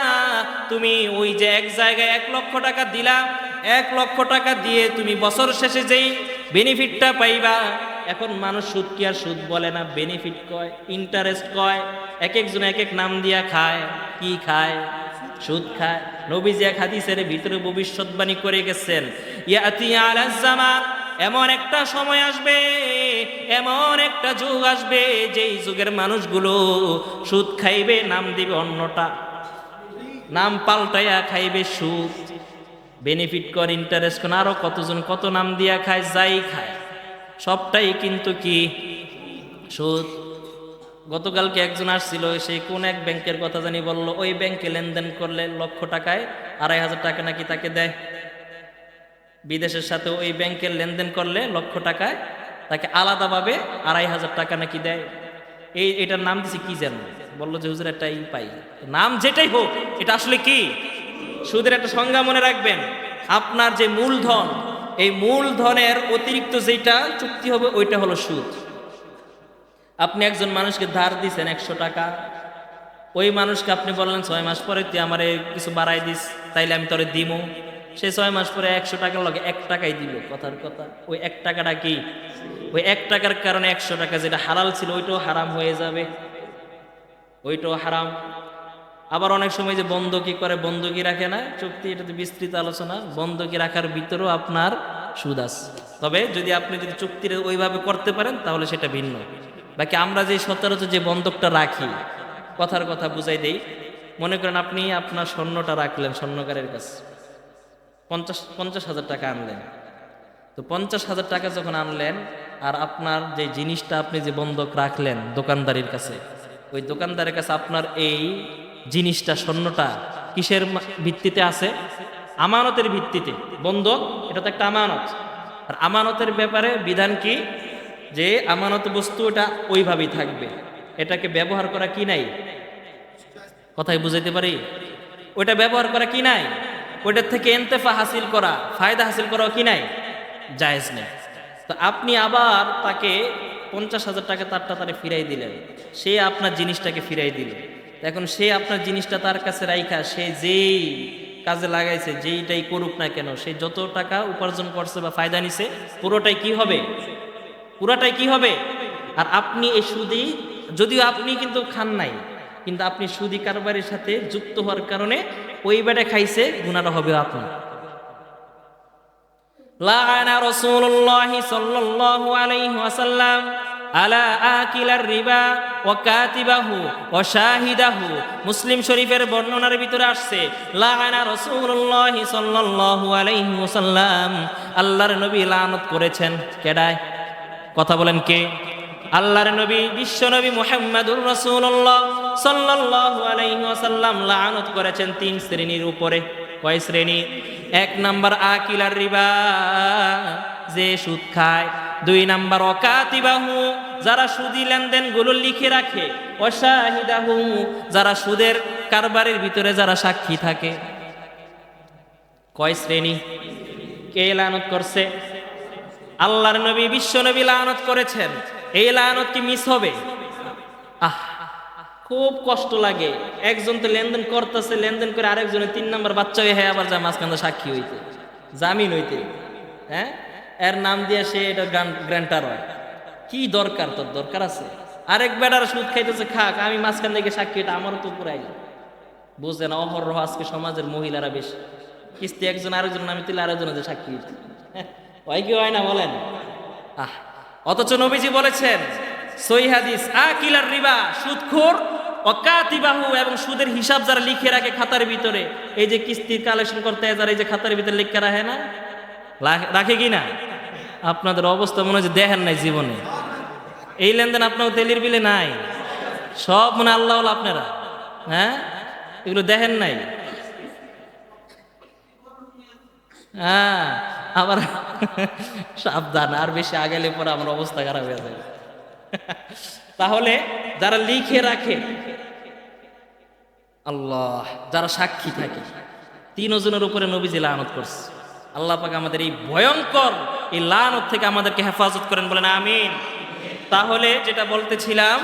তুমি ওই যে এক জায়গায় 1 লক্ষ টাকা দিলা, 1 লক্ষ টাকা দিয়ে তুমি বছর শেষে যেই বেনিফিটটা পাইবা, এখন মানুষ সুদ কি আর সুদ বলে না, বেনিফিট কয়, ইন্টারেস্ট কয়, এক একজন এক এক নাম দিয়া খায়। কি খায়? সুদ খায়। নবীজি এক হাদিসের ভিতরে ভবিষ্যৎবাণী করে গেছেন, ইয়াতি আলাজ জামান, এমন একটা সময় আসবে, এমন একটা যুগ আসবে, যেই যুগের মানুষগুলো সুদ খাইবে, নাম দিবে অন্যটা, নাম পাল্টাইয়া খাইবে সুদ। বেনিফিট কর, ইন্টারেস্ট কর, আরো কতজন কত নাম দিয়া খায়, যাই খায়, সবটাই কিন্তু কি? সুদ। গতকালকে একজন আসছিল, সে কোন এক ব্যাংকের কথা জানি বলল, ওই ব্যাংকে লেনদেন করলে লক্ষ টাকায় 2,500 টাকা নাকি তাকে দেয়। বিদেশের সাথে ওই ব্যাংকের লেনদেন করলে লক্ষ টাকায় তাকে আলাদাভাবে 2,500 টাকা নাকি দেয়। এটার নাম দিছে কি যেন, বললো যে হুজুর এটাই পাই। নাম যেটাই হোক, এটা আসলে কি? সুদের একটা সংজ্ঞা মনে রাখবেন, আপনার যে মূলধন, এই মূলধনের অতিরিক্ত যেটা চুক্তি হবে ওইটা হলো সুদ। আপনি একজন মানুষকে ধার দিয়েছেন 100 টাকা, ওই মানুষকে আপনি বললেন 6 মাস পরে তুই আমারে কিছু বাড়াই দিস, তাইলে আমি তোরে দিমু। সে 6 মাস পরে 100 টাকার লগে 1 টাকাই দিল, কথার কথা। ওই 1 টাকাটা কি? ওই 1 টাকার কারণে 100 টাকা যেটা হালাল ছিল ওইটাও হারাম হয়ে যাবে, ওইটাও হারাম। আবার অনেক সময় যে বন্ধকি করে, বন্ধকি রাখে না, চুক্তি, এটা তো বিস্তৃত আলোচনা। বন্ধকি রাখার ভিতরেও আপনার সুদ আছে, তবে যদি আপনি যদি চুক্তিটা ওইভাবে করতে পারেন তাহলে সেটা ভিন্ন। বাকি আমরা যে সচরাচর যে বন্ধকটা রাখি, কথার কথা বুঝাই দেই, মনে করেন আপনি আপনার স্বর্ণটা রাখলেন স্বর্ণকারের কাছে, 50,000 টাকা আনলেন। তো 50,000 টাকা যখন আনলেন, আর আপনার যে জিনিসটা আপনি যে বন্ধক রাখলেন দোকানদারের কাছে, ওই দোকানদারের কাছে আপনার এই জিনিসটা, স্বর্ণটা কিসের ভিত্তিতে আছে? আমানতের ভিত্তিতে। বন্ধক এটা তো একটা আমানত, আর আমানতের ব্যাপারে বিধান কি? যে আমানত বস্তু ওটা ওইভাবেই থাকবে, এটাকে ব্যবহার করা কি নাই? কথাই বুঝাইতে পারি? ওইটা ব্যবহার করা কি নাই? ওইটার থেকে এন্তেফা হাসিল করা, ফায়দা হাসিল করা কি নাই? জায়েজ নেই। তো আপনি আবার তাকে 50,000 টাকা তারে ফিরাই দিলেন, সে আপনার জিনিসটাকে ফিরাই দিল। এখন সে আপনার জিনিসটা তার কাছে রাইখা, সে যেই কাজে লাগাইছে, যেইটাই করুক না কেন, সে যত টাকা উপার্জন করছে বা ফায়দা নিছে পুরোটাই কি হবে? পুরোটাই কি হবে? আর আপনি এই সুদি, যদিও আপনি কিন্তু খান নাই, কিন্তু আপনি সুদি কারবারের সাথে যুক্ত হওয়ার কারণে ওই বেটা খাইছে, গুনাহটা হবে আপনার। লাআনা রাসূলুল্লাহ সাল্লাল্লাহু আলাইহি ওয়াসাল্লাম আলা আকিলার রিবা ওয়া কাতিবাহু ওয়া শাহিদাহু। মুসলিম শরীফের বর্ণনার ভিতরে আসছে, লাআনা রাসূলুল্লাহ সাল্লাল্লাহু আলাইহি ওয়াসাল্লাম, আল্লাহর নবী লানত করেছেন। কেডায়? কথা বলেন কে? আল্লাহর নবী, বিশ্ব নবী মুহাম্মদুর রাসূলুল্লাহ সাল্লাল্লাহু আলাইহি ওয়াসাল্লাম লানত করেছেন 3 শ্রেণীর উপরে। কয় শ্রেণী? 1 নাম্বার আকিলার রিবা, যে সুদ খায়। 2 নাম্বার ওয়াকাতিবাহু, যারা সুদি লেনদেন গুলো লিখে রাখে। ওয়াশাহিদাহু, যারা সুদের কারবারের ভিতরে যারা সাক্ষী থাকে। কয় শ্রেণী? কে লানত করছে? আল্লাহর নবী, বিশ্ব নবী লানত করেছেন। এই লানত কি মিস হবে? খুব কষ্ট লাগে। একজন তো লেনদেন করতেছে, লেনদেন করে আরেকজনের 3 নাম্বার বাচ্চা হয়ে আবার যায় মাঝখানে সাক্ষী হইতে, জামিন হইতে। হ্যাঁ, এর নাম দিয়ে সে এটা গ্রান্টার হয়। কি দরকার? তোর দরকার আছে? আরেক বেটার সুদ খাইতেছে, খাক, আমি মাঝখান থেকে সাক্ষী, এটা আমারও তো পুরাই। বুঝে না, অহরহ আজকে সমাজের মহিলারা বেশি কিস্তি একজন আরেকজন নামে তুলে আরেকজনের যে সাক্ষী হইতে হয় কি হয় না বলেন? অথচ নবীজি বলেছেন সহিহ হাদিস, আকিলার রিবা, সুদখোর, ওয়াকাতিবাহু, এবং সুদের হিসাব যারা লিখে রাখে খাতার ভিতরে, এই যে কিস্তির কালেকশন করতে যারা এই যে খাতার ভিতরে লিখে রাখে না, রাখে কি না? আপনাদের অবস্থা মনে হয় যে দেখেন নাই জীবনে। এই লেনদেন আপনার তেলির বিলে নাই, সব মনে আল্লাহ আপনারা। হ্যাঁ, এগুলো দেখেন নাই। হ্যাঁ, আবার সাবধান, আর বেশি আগালে পরে আমার অবস্থা খারাপ হয়ে যাবে। তাহলে যারা লিখে রাখে, আল্লাহ, যারা সাক্ষী থাকে, 3 জনের উপরে নবীজি লানত করছে। আল্লাহ পাক আমাদের এই ভয়ঙ্কর এই লানত থেকে আমাদেরকে হেফাজত করেন, বলেন আমিন। তাহলে যেটা বলতেছিলাম,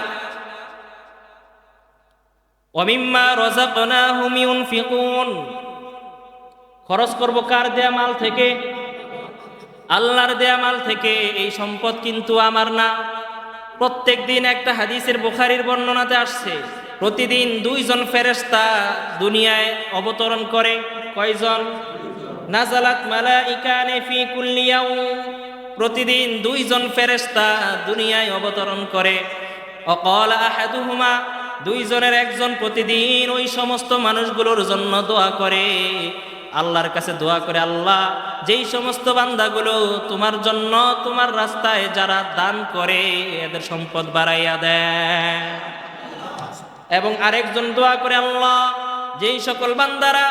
ওয়ামিম্মা রাযাকনাহুম ইউনফিকুন, খরচ করব কার দেয়া মাল থেকে? আল্লাহর দেয়া মাল থেকে। এই সম্পদ কিন্তু আমার না। প্রত্যেক দিন একটা হাদিসের বুখারীর বর্ণনাতে আসছে, প্রতিদিন 2 জন ফেরেশতা দুনিয়ায় অবতরণ করে। কয়জন? নাজালাত মালাইকানে ফি কুল্লি ইয়াউম, প্রতিদিন 2 জন ফেরেশতা দুনিয়ায় অবতরণ করে। অকাল আহাদুহুমা, 2 জনের একজন প্রতিদিন ওই সমস্ত মানুষগুলোর জন্য দোয়া করে, আল্লাহর কাছে দোয়া করে, আল্লাহ, যেই সমস্ত বান্দাগুলো তোমার জন্য তোমার রাস্তায় যারা দান করে এদের সম্পদ বাড়াইয়া দেয়। এবং আরেকজন দোয়া করে, আল্লাহ, যেই সকল বান্দারা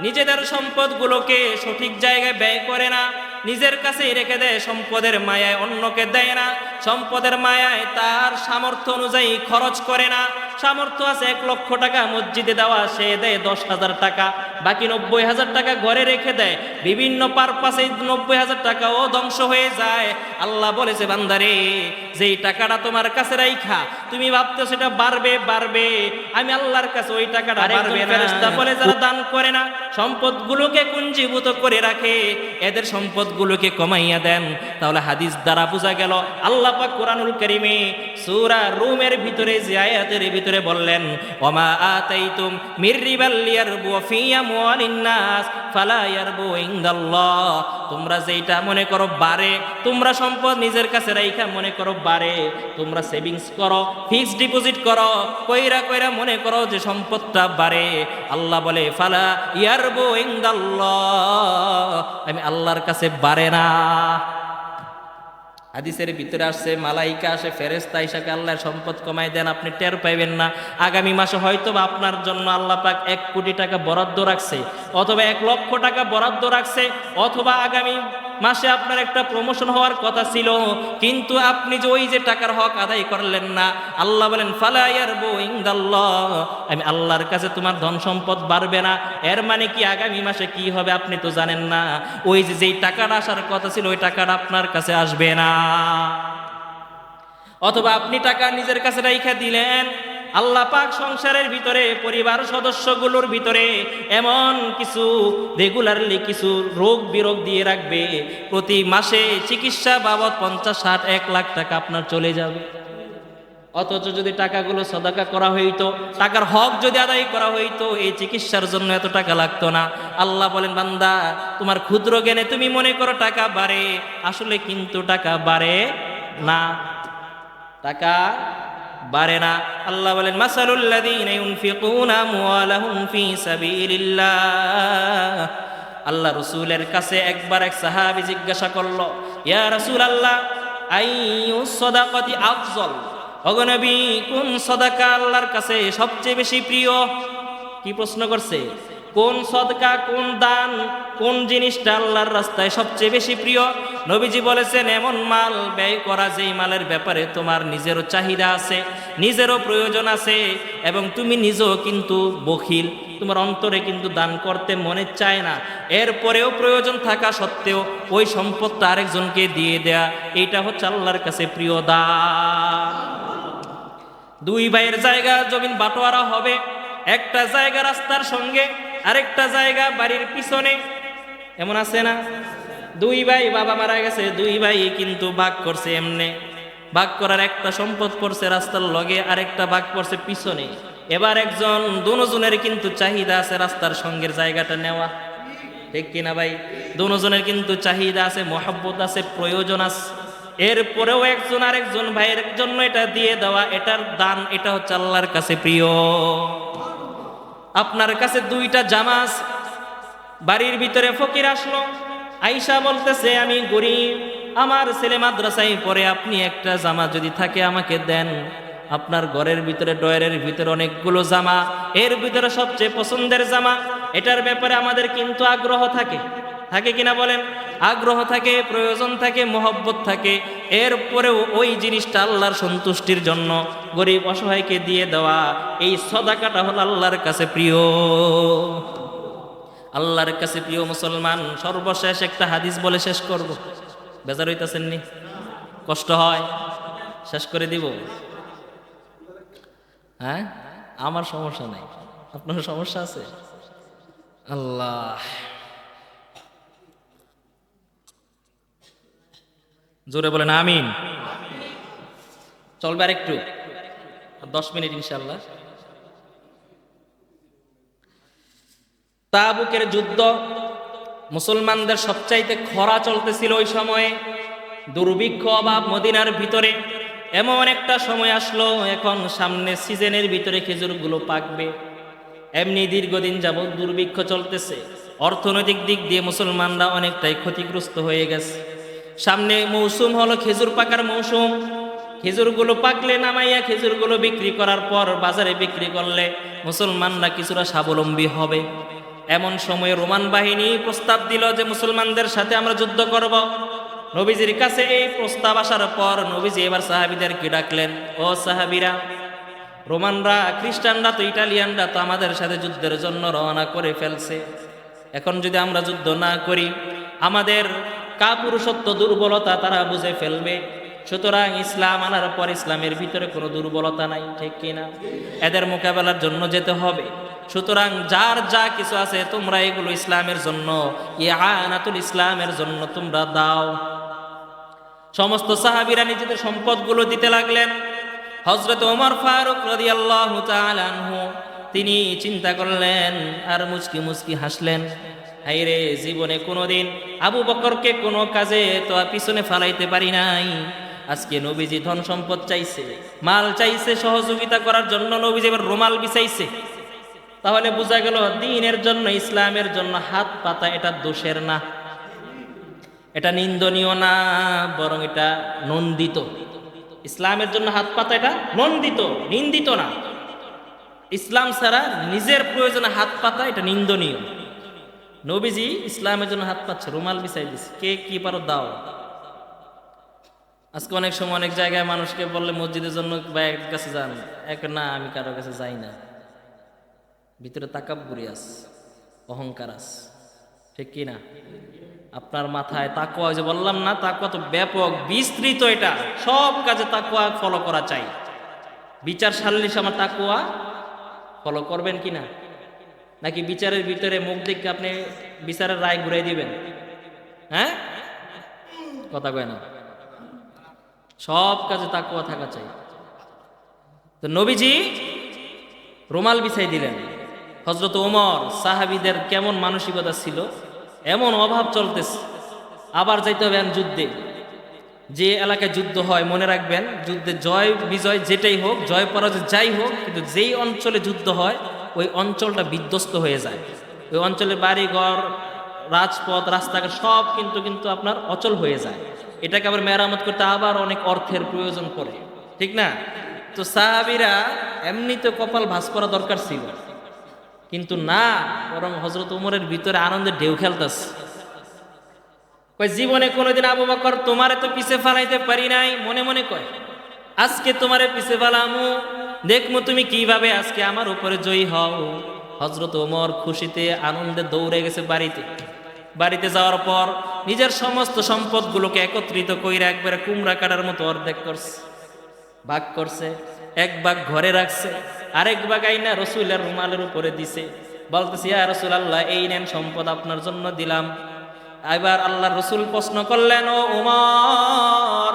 নিজেদের সম্পদগুলোকে সঠিক জায়গায় ব্যয় করে না, নিজের কাছেই রেখে দেয়, সম্পদের মায়ায় অন্যকে দেয় না, সম্পদের মায়ায় তার সামর্থ্য অনুযায়ী খরচ করে না। সামর্থ্য আছে 1 লক্ষ টাকা মসজিদে দেওয়া, সে দেয় 10,000 টাকা। বাকি 90,000 টাকা ঘরে রেখে দেয়, বিভিন্ন পারপাসে 90,000 টাকাও ধ্বংস হয়ে যায়। আল্লাহ বলেছে বান্দারে, যেই টাকাটা তোমার কাছে রাইখা তুমি ভাবতো সেটা বাড়বে বাড়বে, আমি আল্লাহর কাছে ওই টাকাটা বাড়বে না। ফেরেশতা বলে যারা দান করে না, সম্পদগুলোকে পুঞ্জীভূত করে রাখে, এদের সম্পদগুলোকে কমাইয়া দেন। তাহলে হাদিস দ্বারা বোঝা গেল, আল্লাহ পাক কোরআনুল কারীমে সূরা রুমের ভিতরে যে আয়াতের ভিতরে বললেন, ওমা আতাইতুম মির রিবাল লিয়ারবু ফি আমওয়ালিন নাস ফালা ইয়ারবু ইনদাল্লাহ। তোমরা যেটা মনে করো বাড়ে, তোমরা সম্পদ নিজের কাছে রাইখা মনে করো বাড়ে, তোমরা সেভিংস করো, ফিক্সড ডিপোজিট করো, কইরা কইরা মনে করো যে সম্পদটা বাড়ে। আল্লাহ বলে ফালা ইয়ারবু ইনদাল্লাহ, আমি আল্লাহর কাছে বাড়ে না। হাদিসের ভিতরে আসছে, মালাইকা আসে, ফেরেশতা আইসাকে আল্লাহর সম্পদ কমাই দেন, আপনি টের পাইবেন না। আগামী মাসে হয়তো বা আপনার জন্য আল্লাহ পাক 1 কোটি টাকা বরাদ্দ রাখছে, অথবা 1 লক্ষ টাকা বরাদ্দ রাখছে, অথবা আগামী মাসে আপনার একটা প্রমোশন হওয়ার কথা ছিল, কিন্তু আপনি যে ওই যে টাকার হক আদায় করলেন না। আল্লাহ বলেন ফালা ইয়ারবু ইনদাল্লাহ, আমি আল্লাহর কাছে তোমার ধন সম্পদ বাড়বে না। এর মানে কি আগামী মাসে কি হবে আপনি তো জানেন না। ওই যে যেই টাকাটা আসার কথা ছিল ওই টাকাটা আপনার কাছে আসবে না। অথবা আপনি টাকা নিজের কাছে রাইখা দিলেন, আল্লাহ পাক সংসারের ভিতরে পরিবার সদস্যগুলোর ভিতরে এমন কিছু রেগুলারলি কিছু রোগ বিরোগ দিয়ে রাখবে, প্রতি মাসে চিকিৎসা বাবদ 50-60-1 লাখ টাকা আপনার চলে যাবে। অথচ যদি টাকাগুলো সদাকা করা হইতো, টাকার হক যদি আদায় করা হইতো, এই চিকিৎসার জন্য এত টাকা লাগতো না। আল্লাহ বলেন বান্দা, তোমার ক্ষুদ্র জ্ঞানে তুমি মনে করো টাকা বাড়ে, আসলে কিন্তু টাকা বাড়ে না, টাকা বাড়ে না। আল্লাহ বলেন মাসালুল লাযীনা ইউনফিকুনা আমওয়ালাহুম ফী সাবিলিল্লাহ। আল্লাহ রাসূলের কাছে একবার এক সাহাবী জিজ্ঞাসা করলো, ইয়া রাসূলুল্লাহ আইয়ুস সাদাকাতি আফযল, ওগো নবী কোন সাদাকা আল্লাহর কাছে সবচেয়ে বেশি প্রিয়? কি প্রশ্ন করছে? কোন সদকা, কোন দান, কোন জিনিসটা আল্লাহর রাস্তায় সবচেয়ে বেশি প্রিয়? নবীজি বলেছেন, এমন মাল ব্যয় করা যেই মালের ব্যাপারে তোমার নিজেরও চাহিদা আছে, নিজেরও প্রয়োজন আছে, এবং তুমি নিজেও কিন্তু বখিল, তোমার অন্তরে কিন্তু দান করতে মনে চায় না, এরপরেও প্রয়োজন থাকা সত্ত্বেও ওই সম্পদটা আরেকজনকে দিয়ে দেয়া, এইটা হচ্ছে আল্লাহর কাছে প্রিয় দান। 2 ভাইয়ের জায়গা জমিন বাটোয়ারা হবে, একটা জায়গা রাস্তার সঙ্গে, আরেকটা জায়গা বাড়ির পিছনে, এমন আছে না? 2 ভাই, বাবা মারা গেছে, 2 ভাই কিন্তু ভাগ করছে, এমনে ভাগ করার একটা সম্পদ পড়ছে রাস্তার লগে, আরেকটা ভাগ পড়ছে পিছনে। এবার একজন, দুজনের কিন্তু চাহিদা আছে রাস্তার সঙ্গের জায়গাটা নেওয়া, ঠিক কিনা ভাই? দুজনের কিন্তু চাহিদা আছে, মহব্বত আছে, প্রয়োজন আছে, এরপরেও একজন আরেকজন ভাইয়ের জন্য এটা দিয়ে দেওয়া, এটার দান, এটা হচ্ছে আল্লাহর কাছে প্রিয়। আপনার কাছে 2টা জামা আছে, বাড়ির ভিতরে ফকির আসলো, আয়েশা বলতেছে আমি গরিব, আমার ছেলে মাদ্রাসায় পড়ে, আপনি একটা জামা যদি থাকে আমাকে দেন। আপনার ঘরের ভিতরে ডয়ারের ভিতরে অনেকগুলো জামা, এর ভিতরে সবচেয়ে পছন্দের জামা, এটার ব্যাপারে আমাদের কিন্তু আগ্রহ থাকে, থাকে কিনা বলেন? আগ্রহ থাকে, প্রয়োজন থাকে, মহব্বত থাকে, এরপরেও ওই জিনিসটা আল্লাহর সন্তুষ্টির জন্য গরিব অসহায়কে দিয়ে দেওয়া, এই সদাকাটা হলো আল্লাহর কাছে প্রিয়। আল্লাহর কাছে প্রিয় মুসলমান। সর্বশেষ একটা হাদিস বলে শেষ করব, বেজার হইতাছেন নি? কষ্ট হয়? শেষ করে দিব? হ্যাঁ, আমার সমস্যা নাই, আপনার সমস্যা আছে? আল্লাহ, জোরে বলেন আমিন। চলবে আর একটু, 10 মিনিট ইনশাআল্লাহ। তাবুকের যুদ্ধ, মুসলমানদের সবচাইতে খরা চলতেছিল ওই সময়ে, দুর্ভিক্ষ, অভাব মদিনার ভিতরে। এমন একটা সময় আসলো, এখন সামনে সিজনের ভিতরে খেজুরগুলো পাকবে, এমনি দীর্ঘদিন যাবৎ দুর্ভিক্ষ চলতেছে, অর্থনৈতিক দিক দিয়ে মুসলমানরা অনেকটাই ক্ষতিগ্রস্ত হয়ে গেছে। সামনে মৌসুম হলো খেজুর পাকার মৌসুম, খেজুরগুলো পাকলে নামাইয়া খেজুরগুলো বিক্রি করার পর বাজারে বিক্রি করলে মুসলমানরা কিছুটা স্বাবলম্বী হবে। এমন সময় রোমান বাহিনী প্রস্তাব দিল যে মুসলমানদের সাথে আমরা যুদ্ধ করব। নবীজির কাছে এই প্রস্তাব আসার পর নবীজি এবার সাহাবীদেরকে ডাকলেন, ও সাহাবীরা, রোমানরা, খ্রিস্টানরা, তো ইটালিয়ানরা তো আমাদের সাথে যুদ্ধের জন্য রওনা করে ফেলছে। এখন যদি আমরা যুদ্ধ না করি, আমাদের কাপুরুষত্ব, দুর্বলতা তারা বুঝে ফেলবে। সুতরাং ইসলাম আনার পর ইসলামের ভিতরে কোনো দুর্বলতা নাই, ঠিক কিনা? এদের মোকাবেলার জন্য যেতে হবে। সুতরাং যার যা কিছু আছে তোমরা এগুলো ইসলামের জন্য, ইয়ানাতুল ইসলামের জন্য তোমরা দাও। সমস্ত সাহাবীরা নিজেদের সম্পদগুলো দিতে লাগলেন। হযরত ওমর ফারুক রাদিয়াল্লাহু তাআলা আনহু তিনি চিন্তা করলেন আর মুচকি মুচকি হাসলেন। হায়রে, জীবনে কোনোদিন আবু বকরকে কোনো কাজে তো পিছনে ফালাইতে পারি নাই। আজকে নবীজি ধন সম্পদ চাইছে, মাল চাইছে, সহযোগিতা করার জন্য নবীজি এবার রুমাল বিছাইছে। তাহলে বোঝা গেল দ্বীনের জন্য, ইসলামের জন্য হাত পাতা এটা দোষের না, এটা নিন্দনীয় না, বরং এটা নন্দিত। ইসলামের জন্য হাত পাতা এটা নন্দিত, নিন্দিত না। ইসলাম ছাড়া নিজের প্রয়োজনে হাত পাতা এটা নিন্দনীয়। নবীজি ইসলামের জন্য হাত পাচ্ছে, রুমাল বিছাই দিচ্ছে, কে কি পারো দাও। আজকে অনেক সময় অনেক জায়গায় মানুষকে বললে মসজিদের জন্য ভাইয়ের কাছে যান, এক না আমি কারো কাছে যাই না। ভিতরে তাকাব্বুরি আছে, অহংকার আছে, ঠিক কি না? আপনার মাথায় তাকওয়া, যে বললাম না তাকওয়া তো ব্যাপক বিস্তৃত, এটা সব কাজে তাকওয়া ফলো করা চাই। বিচার সালিশ আমার তাকওয়া ফলো করবেন কিনা, নাকি বিচারের ভিতরে মুখ দেখে আপনি বিচারের রায় ঘুরাই দিবেন? হ্যাঁ, কথা কয় না। সব কাজে তাকওয়া থাকা চাই। তো নবীজি রুমাল বিছাই দিলেন। হযরত ওমর, সাহাবীদের কেমন মানসিকতা ছিল, এমন অভাব চলতেছে, আবার যাইতে হবে যুদ্ধে। যে এলাকায় যুদ্ধ হয় মনে রাখবেন, যুদ্ধে জয় বিজয় যেটাই হোক, জয় পরাজয় যাই হোক, কিন্তু যেই অঞ্চলে যুদ্ধ হয় ওই অঞ্চলটা বিধ্বস্ত হয়ে যায়। ওই অঞ্চলের বাড়ি ঘর, রাজপথ, রাস্তাঘাট সব কিন্তু আপনার অচল হয়ে যায়। এটাকে আবার মেরামত করতে আবার অনেক অর্থের প্রয়োজন পড়ে, ঠিক না? তো সাহাবীরা এমনিতে কপাল ভাঁজ করা দরকার ছিল, কিন্তু না, বরং হযরত ওমরের ভিতরে আনন্দের ঢেউ খেলতেছে। কয় জীবনে কোনোদিন আবু বকর তোমারে তো পিছে ফালাইতে পারি নাই, মনে মনে কয় আজকে তোমারে পিছে ফালামু, দেখমু তুমি কিভাবে আজকে আমার উপরে জয়ী হও। হযরত ওমর খুশিতে আনন্দে দৌড়ে গেছে বাড়িতে। বাড়িতে যাওয়ার পর নিজের সমস্ত সম্পদগুলোকে একত্রিত কইরা একবারে কুমড়া কাটার মতো অর্ধেক করছে, ভাগ করছে। এক ভাগ ঘরে রাখছে, আরেক ভাগ আইনা রসুলের রুমালের উপরে দিছে, বলতেছে ইয়া রাসূলুল্লাহ, এই নেন সম্পদ আপনার জন্য দিলাম। এবার আল্লাহর রসুল প্রশ্ন করলেন, ও ওমর,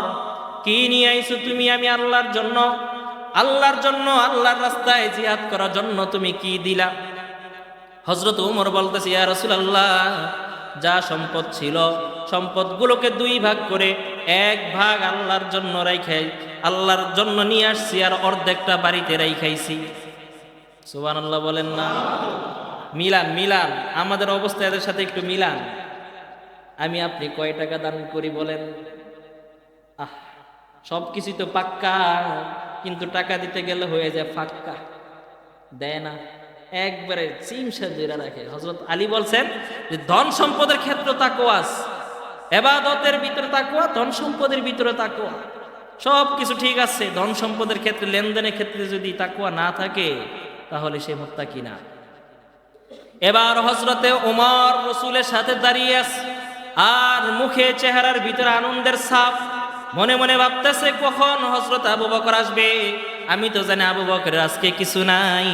কি নিয়ে আইছো তুমি? আমি আল্লাহর জন্য, আল্লাহর জন্য, আল্লাহর রাস্তায় জিহাদ করার জন্য তুমি কি দিলা? হযরত ওমর বলতেছে ইয়া রাসূলুল্লাহ, যা সম্পদ ছিল সম্পদগুলোকে দুই ভাগ করে এক ভাগ আল্লাহর জন্য রাইখাই, আল্লাহর জন্য নিয়ে আসছি, আর অর্ধেকটা বাড়িতে রাইখাইছি। সুবহানাল্লাহ বলেন না? মিলান মিলান, আমাদের অবস্থা এদের সাথে একটু মিলান। আমি আপনি কয় টাকা দান করি বলেন? সব কিছু তো পাক্কা, কিন্তু টাকা দিতে গেলে হয়ে যায় ফাক্কা, দেয় না, একবারে চিমসা ধরে রাখে। হযরত আলী বলছেন যে ধন সম্পদের ক্ষেত্রে তাকওয়া, ইবাদতের ভিতরে তাকওয়া, ধন সম্পদের ভিতরে তাকওয়া, সব কিছু ঠিক আছে। ধন সম্পদের ক্ষেত্রে, লেনদেনের ক্ষেত্রে যদি তাকওয়া না থাকে তাহলে সে মুত্তাকি না। এবার হযরতে ওমর রাসূলের সাথে দাঁড়িয়ে আছে, আর মুখে চেহারার ভিতরে আনন্দের ছাপ, মনে মনে ভাবতেছে কখন হযরত আবু বকর আসবে। আমি তো জানি আবু বকরের আজকে কিছু নাই,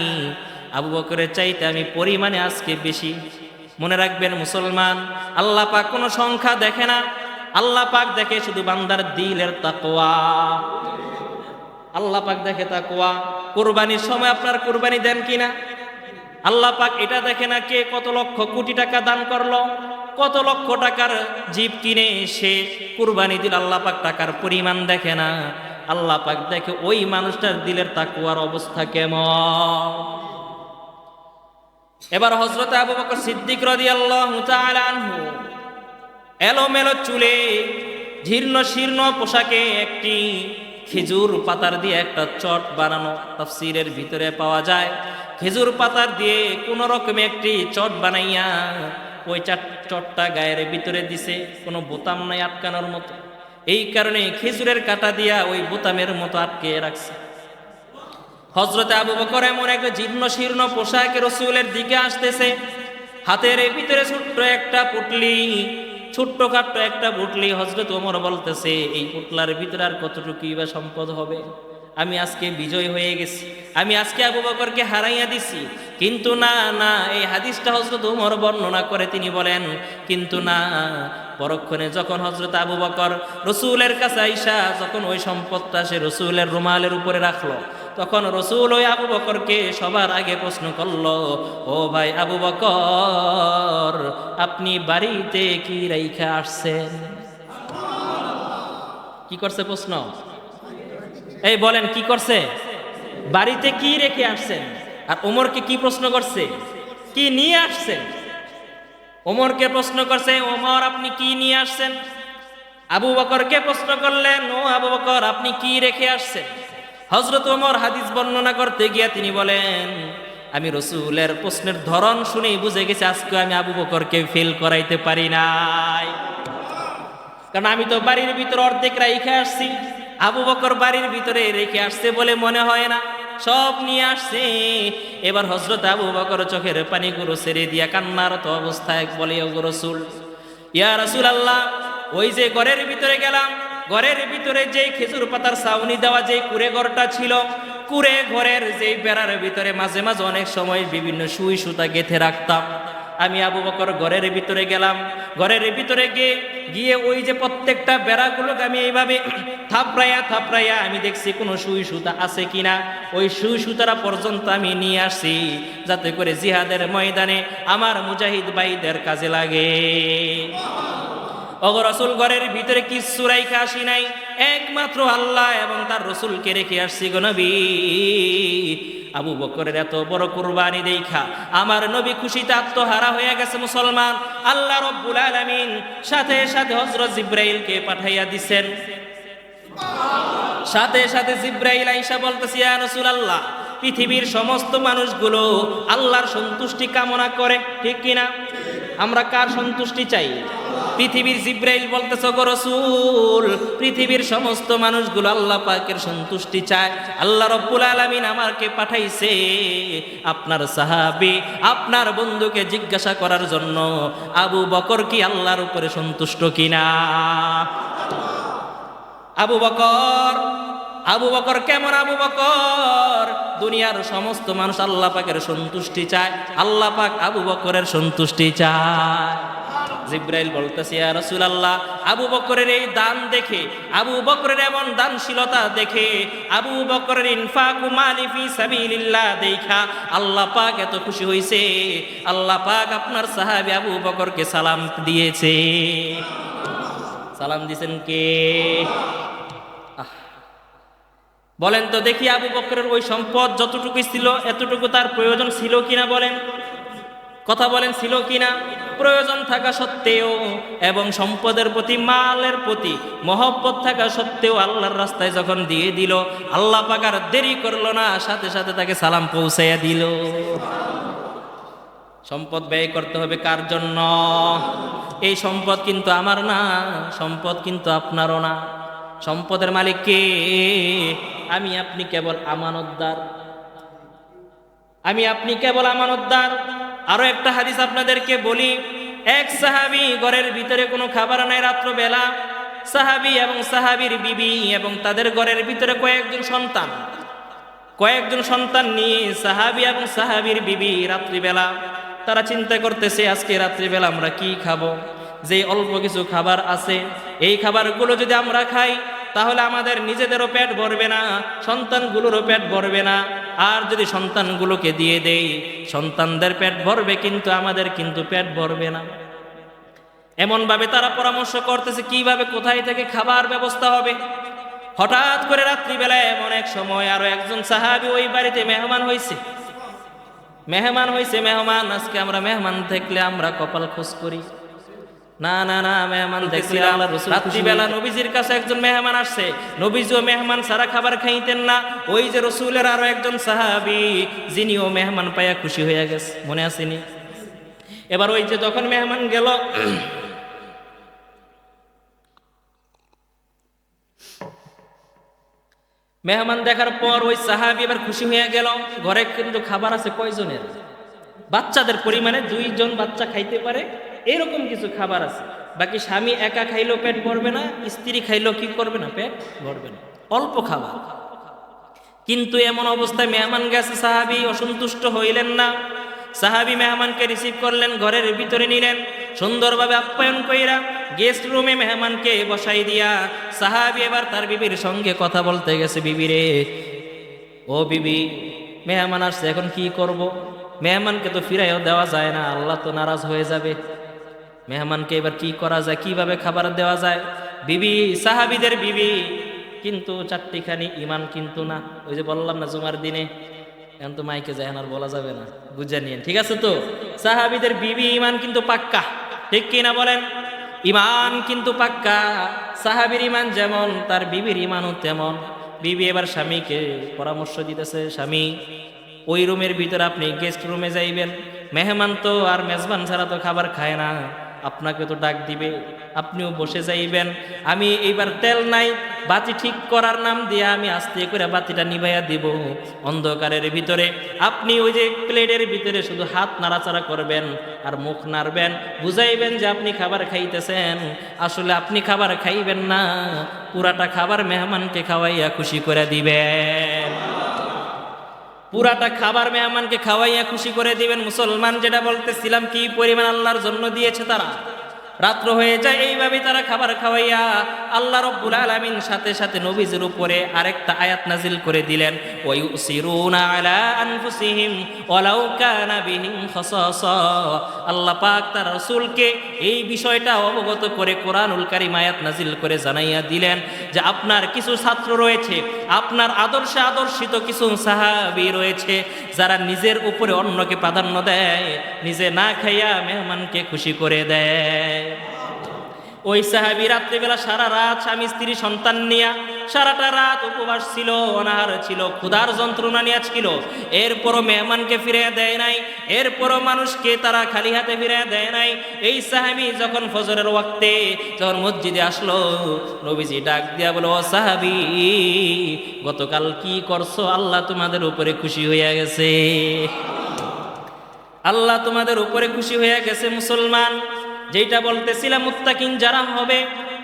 আবু বকরের চাইতে আমি পরিমাণে আজকে বেশি। মনে রাখবেন মুসলমান, আল্লাহ পাক কোনো সংখ্যা দেখে না, আল্লাহ পাক দেখে শুধু বান্দার দিলের তাকওয়া। আল্লাহ পাক দেখে তাকওয়া। কুরবানির সময় আপনার কুরবানি দেন কিনা, আল্লাহ পাক এটা দেখে না কে কত লক্ষ কোটি টাকা দান করলো, কত লক্ষ টাকার জীব কিনে সে কুরবানি দিল। আল্লাহ পাক টাকার পরিমাণ দেখে না, আল্লাহ পাক দেখে ওই মানুষটার দিলের তাকওয়ার অবস্থা কেমন। এবার হযরত আবু বকর সিদ্দিক রাদিয়াল্লাহু তাআলা আনহু এলোমেলো চুলে, জীর্ণ শীর্ণ পোশাকে, একটি খেজুর পাতার দিয়ে একটা চট বানানো তাফসীরের ভিতরে পাওয়া যায়। খেজুর পাতার দিয়ে কোন রকমে একটি চট বানাইয়া ওই চটটা গায়ের ভিতরে দিছে, কোনো বোতাম নাই আটকানোর মতো, এই কারণে খেজুরের কাঁটা দিয়া ওই বোতামের মতো আটকে রাখছে। হযরতে আবু বকর এমন একটা জীর্ণ শীর্ণ পোশাকে রাসূলের দিকে আসতেছে, হাতের এই ভিতরে ছোট্ট একটা পুটলি, ছোট্টখাট্ট একটা পুটলি। হযরত ওমর বলতেছে, এই পুটলার ভিতরে আর কতটুকুই বা সম্পদ হবে? আমি আজকে বিজয় হয়ে গেছি, আমি আজকে আবু বকরকে হারাইয়া দিছি। কিন্তু না না, এই হাদিসটা হযরত ওমর বর্ণনা করে তিনি বলেন, কিন্তু না, পরক্ষণে যখন হযরত আবু বকর রাসূলের কাছে আইসা যখন ওই সম্পদটা সে রাসূলের রুমালের উপরে রাখলো, তখন রাসূল ওই আবু বকরকে সবার আগে প্রশ্ন করলো, ও ভাই আবু বকর, আপনি বাড়িতে কি রাইখা আসছেন? কি করছে প্রশ্ন? এই বলেন কি করছে? বাড়িতে কি রেখে আসছেন? আর ওমরকে কি প্রশ্ন করছে? কি নিয়ে আসছেন? ওমরকে প্রশ্ন করছে, ওমর আপনি কি নিয়ে আসছেন? আবু বকরকে প্রশ্ন করলেন, ও আবু বকর আপনি কি রেখে আসছেন? হযরত ওমর হাদিস বর্ণনা করতে গিয়ে তিনি বলেন, আমি রাসূলের প্রশ্নের ধরন শুনেই বুঝে গেছি আজকে আমি আবু বকরকে ফেল করাইতে পারি নাই, কারণ আমি তো বাড়ির ভিতরে অর্ধেক রাইখে আসছি, আবু বকর বাড়ির ভিতরে রেখে আসছে বলে মনে হয় না, সব নিয়ে আসছে। এবার হযরত আবু বকর চোখের পানিগুলো ছেড়ে দিয়া কান্নারত অবস্থায় বলে, ও রাসূল, ইয়া রাসূলুল্লাহ, ওই যে ঘরের ভিতরে গেলাম, ঘরের ভিতরে যেই খেজুর পাতার ছাউনি দেওয়া যে কুড়ে ঘরটা ছিল, কুড়ে ঘরের যেই বেড়ার ভিতরে মাঝে মাঝে অনেক সময় বিভিন্ন সুই সুতা গেঁথে রাখতাম। আমি আবু বকর ঘরের ভিতরে গেলাম, ঘরের ভিতরে গিয়ে ওই যে প্রত্যেকটা বেড়াগুলোকে আমি এইভাবে থাপড়াইয়া থাপড়াইয়া আমি দেখছি কোনো সুই সুতা আছে কিনা, ওই সুই সুতারা পর্যন্ত আমি নিয়ে আসছি, যাতে করে জিহাদের ময়দানে আমার মুজাহিদ ভাইদের কাজে লাগে। ওগো রাসূল, ঘরের ভিতরে কিচ্ছু রাইখা আসি নাই, একমাত্র আল্লাহ এবং তার রাসূলকে রেখে আসছি গো নবী। আবু বকরের এত বড় কুরবানি দেখা আমার নবী খুশিতে আত্মহারা হয়ে গেছে মুসলমান। আল্লাহ রব্বুল আলামিন সাথে সাথে হযরত জিবরাইলকে পাঠাইয়া দিছেন। সাথে সাথে জিবরাইল আইসা বলতেছে, ইয়া রাসূলুল্লাহ, পৃথিবীর সমস্ত মানুষগুলো আল্লাহর সন্তুষ্টি কামনা করে, ঠিক কিনা? আমরা কার সন্তুষ্টি চাই? পৃথিবীর জিবরাইল বলতেছে, গো রাসূল, পৃথিবীর সমস্ত মানুষগুলো আল্লাহ পাকের সন্তুষ্টি চায়। আল্লাহ রব্বুল আলামিন আমাকে পাঠাইছে আপনার সাহাবী, আপনার বন্ধুকে জিজ্ঞাসা করার জন্য, আবু বকর কি আল্লাহর উপরে সন্তুষ্ট কিনা? আবু বকর, আবু বকর কেমন আবু বকর? দুনিয়ার সমস্ত মানুষ আল্লাহ পাকের সন্তুষ্টি চায়, আল্লাহ পাক আবু বকরের সন্তুষ্টি চায়। জিবরাইল বলতেছে, ইয়া রাসূলুল্লাহ, আবু বকরের এই দান দেখে, আবু বকরের এমন দানশীলতা দেখে, আবু বকরের ইনফাকু মালি ফি সাবিলিল্লাহ দেখা আল্লাহ পাক এত খুশি হইছে, আল্লাহ পাক আপনার সাহাবী আবু বকরকে সালাম দিয়েছে। সালাম দিয়েছেন কে? বলেন তো দেখি, আবু বকরের ওই সম্পদ যতটুকু ছিল এতটুকু তার প্রয়োজন ছিল কিনা? বলেন, কথা বলেন, ছিল কিনা? প্রয়োজন থাকা সত্ত্বেও এবং সম্পদের প্রতি, মালের প্রতি মহব্বত থাকা সত্ত্বেও আল্লাহর রাস্তায় যখন দিয়ে দিল, আল্লাহ পাক আর দেরি করলো না, সাথে সাথে তাকে সালাম পৌঁছাইয়া দিল। সম্পদ ব্যয় করতে হবে কার জন্য? এই সম্পদ কিন্তু আমার না, সম্পদ কিন্তু আপনারও না। সম্পদের মালিক কে? আমি আপনি কেবল আমানতদার, আমি আপনি কেবল আমানতদার। আরো একটা হাদিস আপনাদেরকে বলি। এক সাহাবী, ঘরের ভিতরে কোনো খাবার নাই রাত্রবেলা, সাহাবী এবং সাহাবীর বিবি এবং তাদের ঘরের ভিতরে কয়েকজন সন্তান নিয়ে সাহাবী এবং সাহাবীর বিবি রাত্রিবেলা তারা চিন্তা করতেছে, আজকে রাত্রিবেলা আমরা কি খাবো? যে অল্প কিছু খাবার আছে, এই খাবারগুলো যদি আমরা খাই তাহলে আমাদের নিজেদেরও পেট ভরবে না, সন্তানগুলোরও পেট ভরবে না। আর যদি সন্তানগুলোকে দিয়ে দেই, সন্তানদের পেট ভরবে কিন্তু আমাদের কিন্তু পেট ভরবে না। এমনভাবে তারা পরামর্শ করতেছে কিভাবে, কোথায় থেকে খাবার ব্যবস্থা হবে। হঠাৎ করে রাত্রিবেলায় এমন এক সময় আরো একজন সাহাবী ওই বাড়িতে মেহমান হয়েছে। আজকে আমরা মেহমান থাকলে আমরা কপাল খোঁজ করি না, না না, মেহমান দেখছি রাত্রিবেলা নবীজির কাছে একজন মেহমান আসছে। নবীজিও মেহমান সারা খাবার খাইতেন না। ওই যে রসুলের আরো একজন সাহাবী, যিনিও মেহমান পাইয়া খুশি হয়ে গেছে, মনে আসেনি? এবার ওই যে যখন মেহমান গেল, মেহমান দেখার পর ওই সাহাবী এবার খুশি হয়ে গেল, ঘরে কিন্তু খাবার আছে কয়জনের, বাচ্চাদের পরিমাণে 2 জন বাচ্চা খাইতে পারে এরকম কিছু খাবার আছে। বাকি স্বামী একা খাইলেও পেট ভরবে না, স্ত্রী খাইলেও কি করবে না, পেট ভরবে না, অল্প খাবার। কিন্তু এমন অবস্থায় মেহমান গেছে, সাহাবী অসন্তুষ্ট হইলেন না। সাহাবী মেহমানকে রিসিভ করলেন, ঘরের ভিতরে নিলেন, সুন্দরভাবে আপ্যায়ন কইরা গেস্ট রুমে মেহমানকে বসাই দিয়া সাহাবী এবার তার বিবির সঙ্গে কথা বলতে গেছে। বিবি রে, ও বিবি, মেহমান আসছে, এখন কি করব? মেহমানকে তো ফিরাইও দেওয়া যায় না, আল্লাহ তো নারাজ হয়ে যাবে। মেহমানকে এবার কি করা যায়, কিভাবে খাবার দেওয়া যায়? বিবি, সাহাবীদের বিবি কিন্তু চারটিখানি ইমান কিন্তু না। ওই যে বললাম না জুমার দিনে, এখন তো মাইকে যায় আর বলা যাবে না, বুঝে নিয়েন, ঠিক আছে তো? সাহাবীদের বিবি ইমান কিন্তু পাক্কা, ঠিক কিনা বলেন? ইমান কিন্তু পাক্কা। সাহাবীর ইমান যেমন, তার বিবির ইমানও তেমন। বিবি এবার স্বামীকে পরামর্শ দিতেছে, স্বামী, ওই রুমের ভিতরে আপনি গেস্ট রুমে যাইবেন, মেহমান তো আর মেজবান ছাড়া তো খাবার খায় না, আপনাকে তো ডাক দিবে, আপনিও বসে যাইবেন। আমি এইবার তেল নাই, বাতি ঠিক করার নাম দিয়ে আমি আস্তে করে বাতিটা নিভাইয়া দিব অন্ধকারের ভিতরে। আপনি ওই যে প্লেটের ভিতরে শুধু হাত নাড়াচাড়া করবেন আর মুখ নাড়বেন, বুঝাইবেন যে আপনি খাবার খাইতেছেন। আসলে আপনি খাবার খাইবেন না, পুরাটা খাবার মেহমানকে খাওয়াইয়া খুশি করে দিবেন। পুরাটা খাবার মেহমানকে খাওয়াইয়া খুশি করে দিবেন। মুসলমান যেটা বলতেছিলাম, কি পরিমাণ আল্লাহর জন্য দিয়েছে তারা। রাত্র হয়ে যায়, এইভাবে তারা খাবার খাওয়াইয়া আল্লাহ রাব্বুল আলামিন সাথে সাথে নবীজির উপরে আরেকটা আয়াত নাজিল করে দিলেন, ওয়ায়ুসিরুনা আলা আনফুসিহিম ওয়ালাউ কানা বিহিম খাসাসা। আল্লাহ পাক তার রাসূলকে এই বিষয়টা অবগত করে কোরআনুল কারীম আয়াত নাজিল করে জানাইয়া দিলেন যে আপনার কিছু ছাত্র রয়েছে, আপনার আদর্শে আদর্শিত কিছু সাহাবী রয়েছে, যারা নিজের উপরে অন্যকে প্রাধান্য দেয়, নিজে না খাইয়া মেহমানকে খুশি করে দেয়। ওই সাহাবী রাত্রিবেলা সারা রাত স্বামী স্ত্রী সন্তান নিয়া সারাটা রাত উপবাস ছিল, অনাহার ছিল, ক্ষুধার যন্ত্রণা নিয়ে ছিল। এরপরও মেহমানকে ফিরে দেয় নাই, এরপরও মানুষকে তারা খালি হাতে ফিরে দেয় নাই। এই সাহাবী যখন ফজরের ওয়াক্তে যখন মসজিদে আসলো, নবীজি ডাক দিয়া বলো, ও সাহাবী, গতকাল কি করছো? আল্লাহ তোমাদের উপরে খুশি হইয়া গেছে, আল্লাহ তোমাদের উপরে খুশি হয়ে গেছে। মুসলমান, যেটা বলতেছিলাম, মুত্তাকিন যারা হবে,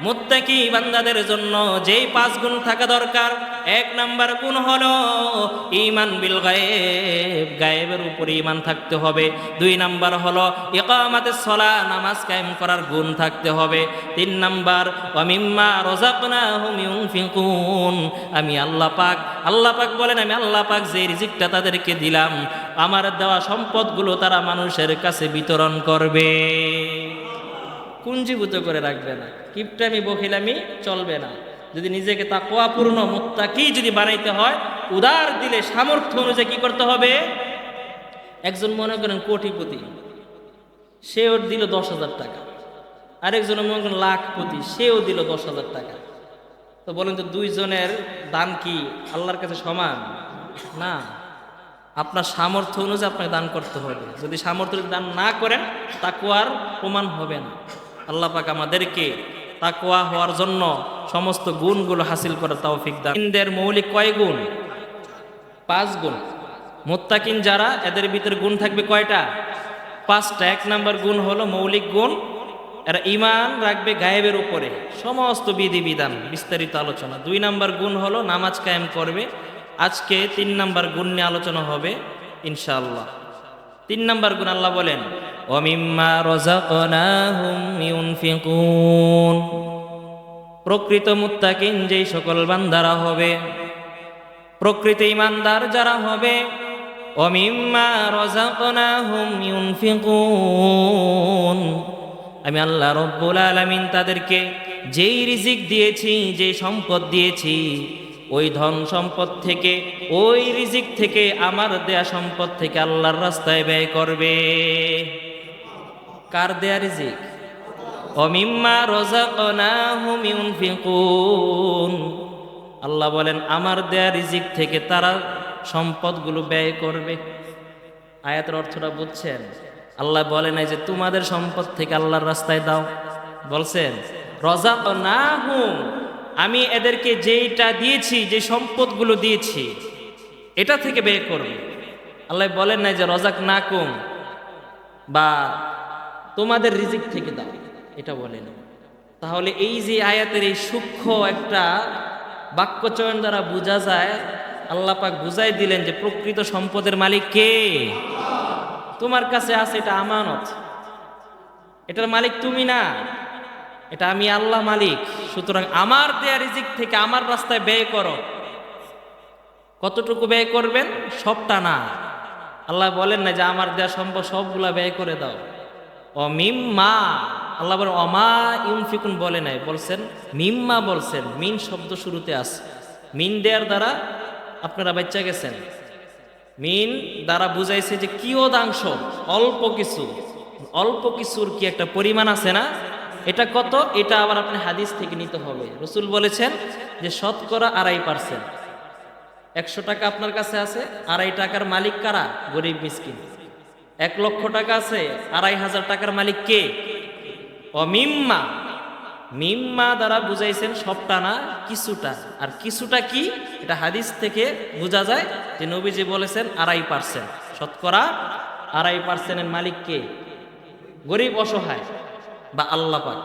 মুত্তাকি বান্দাদের জন্য যেই 5 গুণ থাকা দরকার, 1 নাম্বার গুণ হলো ঈমান বিল গায়েব, গায়েবের উপরে ঈমান থাকতে হবে। 2 নাম্বার হলো ইকামাতুস সালাহ, নামাজ কায়েম করার গুণ থাকতে হবে। 3 নাম্বার ওয়া মিম্মা রাযাকনাহুম ইউনফিকুন, আমি আল্লাহ পাক বলেন, আমি আল্লাহ পাক যে রিজিকটা তাদেরকে দিলাম, আমার দেওয়া সম্পদগুলো তারা মানুষের কাছে বিতরণ করবে, পুঞ্জীভূত করে রাখবে না, কিপটামি বখিলামি চলবে না। যদি নিজেকে তাকওয়াপূর্ণ মুত্তাকি যদি বানাইতে হয়, উদার দিলে সামর্থ্য অনুযায়ী কি করতে হবে? একজন মনে করেন কোটিপতি, সেও দিল 10,000 টাকা, আরেকজন মনে করেন লাখপতি, সেও দিল 10,000 টাকা। তো বলেন তো 2 জনের দান কি আল্লাহর কাছে সমান? না। আপনার সামর্থ্য অনুযায়ী আপনাকে দান করতে হবে। যদি সামর্থ্য দান না করেন, তাকওয়ার প্রমাণ হবে না। আল্লাহ পাক আমাদেরকে তাকওয়া হওয়ার জন্য সমস্ত গুণগুলো হাসিল করার তৌফিক দান। মুত্তাকিনদের মৌলিক কয় গুণ? 5 গুণ। মুত্তাকিন যারা, এদের ভিতরে গুণ থাকবে কয়টা? 5টা। 1 নাম্বার গুণ হলো মৌলিক গুণ, এরা ঈমান রাখবে গায়েবের উপরে, সমস্ত বিধিবিধান বিস্তারিত আলোচনা। 2 নাম্বার গুণ হলো নামাজ কায়েম করবে। আজকে 3 নাম্বার গুণ নিয়ে আলোচনা হবে ইনশাআল্লাহ। 3 নাম্বার গুণ আল্লাহ বলেন, ওয়া মিম্মা রাযাকনাহুম ইউনফিকুন। প্রকৃত মুত্তাকিন যেই সকল বান্দারা হবে, প্রকৃত ঈমানদার যারা হবে, ওয়া মিম্মা রাযাকনাহুম ইউনফিকুন, আমি আল্লাহ রাব্বুল আলামিন তাদেরকে যেই রিজিক দিয়েছি, যেই সম্পদ দিয়েছি, ওই ধন সম্পদ থেকে, ওই রিজিক থেকে, আমার দেয়া সম্পদ থেকে আল্লাহর রাস্তায় ব্যয় করবে। কার দেয়া রিজিক? ওমিম্মা রাযাকনাহুম ইউনফিকুন। আল্লাহ বলেন, আমার দেয়া রিজিক থেকে তারা সম্পদগুলো ব্যয় করবে। আয়াতের অর্থটা বুঝছেন? আল্লাহ বলে নাই যে তোমাদের সম্পদ থেকে আল্লাহর রাস্তায় দাও, বলছেন রাযাকনাহুম, আমি এদেরকে যেইটা দিয়েছি, যে সম্পদগুলো দিয়েছি, এটা থেকে ব্যয় করবে। আল্লাহ বলেন নাই যে রজাক না কম বা তোমাদের রিজিক থেকে দাও, এটা বলেন। তাহলে এই যে আয়াতের এই সূক্ষ্ম একটা বাক্যচয়ন দ্বারা বোঝা যায়, আল্লাহ পাক বুঝাই দিলেন যে প্রকৃত সম্পদের মালিক কে। তোমার কাছে আছে, এটা আমানত, এটার মালিক তুমি না, এটা আমি আল্লাহ মালিক। সুতরাং আমার দেয়া রিজিক থেকে আমার রাস্তায় ব্যয় করো। কতটুকু ব্যয় করবেন? সবটা না। আল্লাহ বলেন না যে আমার দেয়া সম্পদ সবগুলা ব্যয় করে দাও। মিম্মা, আল্লাহ বলেন অমা ইউনফিকুন বলে নাই, বলছেন মিম্মা, বলছেন মিন শব্দ শুরুতে আছে। মিন দেয়ার দ্বারা আপনারা বাচ্চা গেছেন। মিন দ্বারা বুঝাইছে যে কিয়দাংশ, অল্প কিছু। অল্প কিছুর কি একটা পরিমাণ আছে না? এটা কত? এটা আবার আপনি হাদিস থেকে নিতে হবে। রসুল বলেছেন যে শতকরা 2.5%। 100 টাকা আপনার কাছে আছে, 2.5 টাকার মালিক কারা? গরিব মিসকিন। 1 লক্ষ টাকা আছে, 2.5 টাকার মালিক কে? মিম্মা, মিম্মা দ্বারা বুঝাইছেন সবটা না, কিছুটা। আর কিছুটা কি? এটা হাদিস থেকে বোঝা যায় যে নবীজি বলেছেন 2.5%। শতকরা 2.5%-এর মালিক কে? গরিব অসহায় বা আল্লাহ পাক।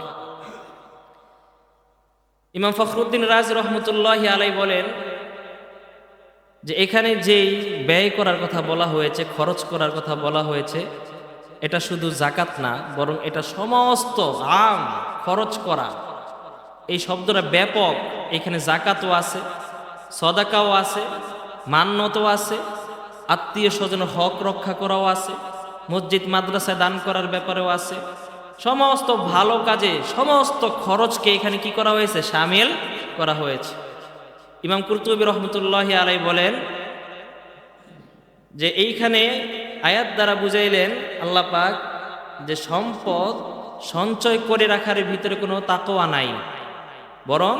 ইমাম ফখরুদ্দিন রাজি রহমতুল্লাহি আলাই বলেন যে এখানে যেই ব্যয় করার কথা বলা হয়েছে, খরচ করার কথা বলা হয়েছে, এটা শুধু জাকাত না, বরং এটা সমস্ত আম খরচ করা। এই শব্দটা ব্যাপক। এখানে জাকাতও আছে, সদাকাও আছে, মান্যতও আছে, আত্মীয় স্বজনের হক রক্ষা করাও আছে, মসজিদ মাদ্রাসায় দান করার ব্যাপারেও আছে। সমস্ত ভালো কাজে সমস্ত খরচকে এখানে কি করা হয়েছে? শামিল করা হয়েছে। ইমাম কুরতুবী রহমতুল্লাহি আলাই বলেন যে এইখানে আয়াত দ্বারা বুঝাইলেন আল্লাহ পাক যে সম্পদ সঞ্চয় করে রাখার ভিতরে কোনো তাকওয়া নাই, বরং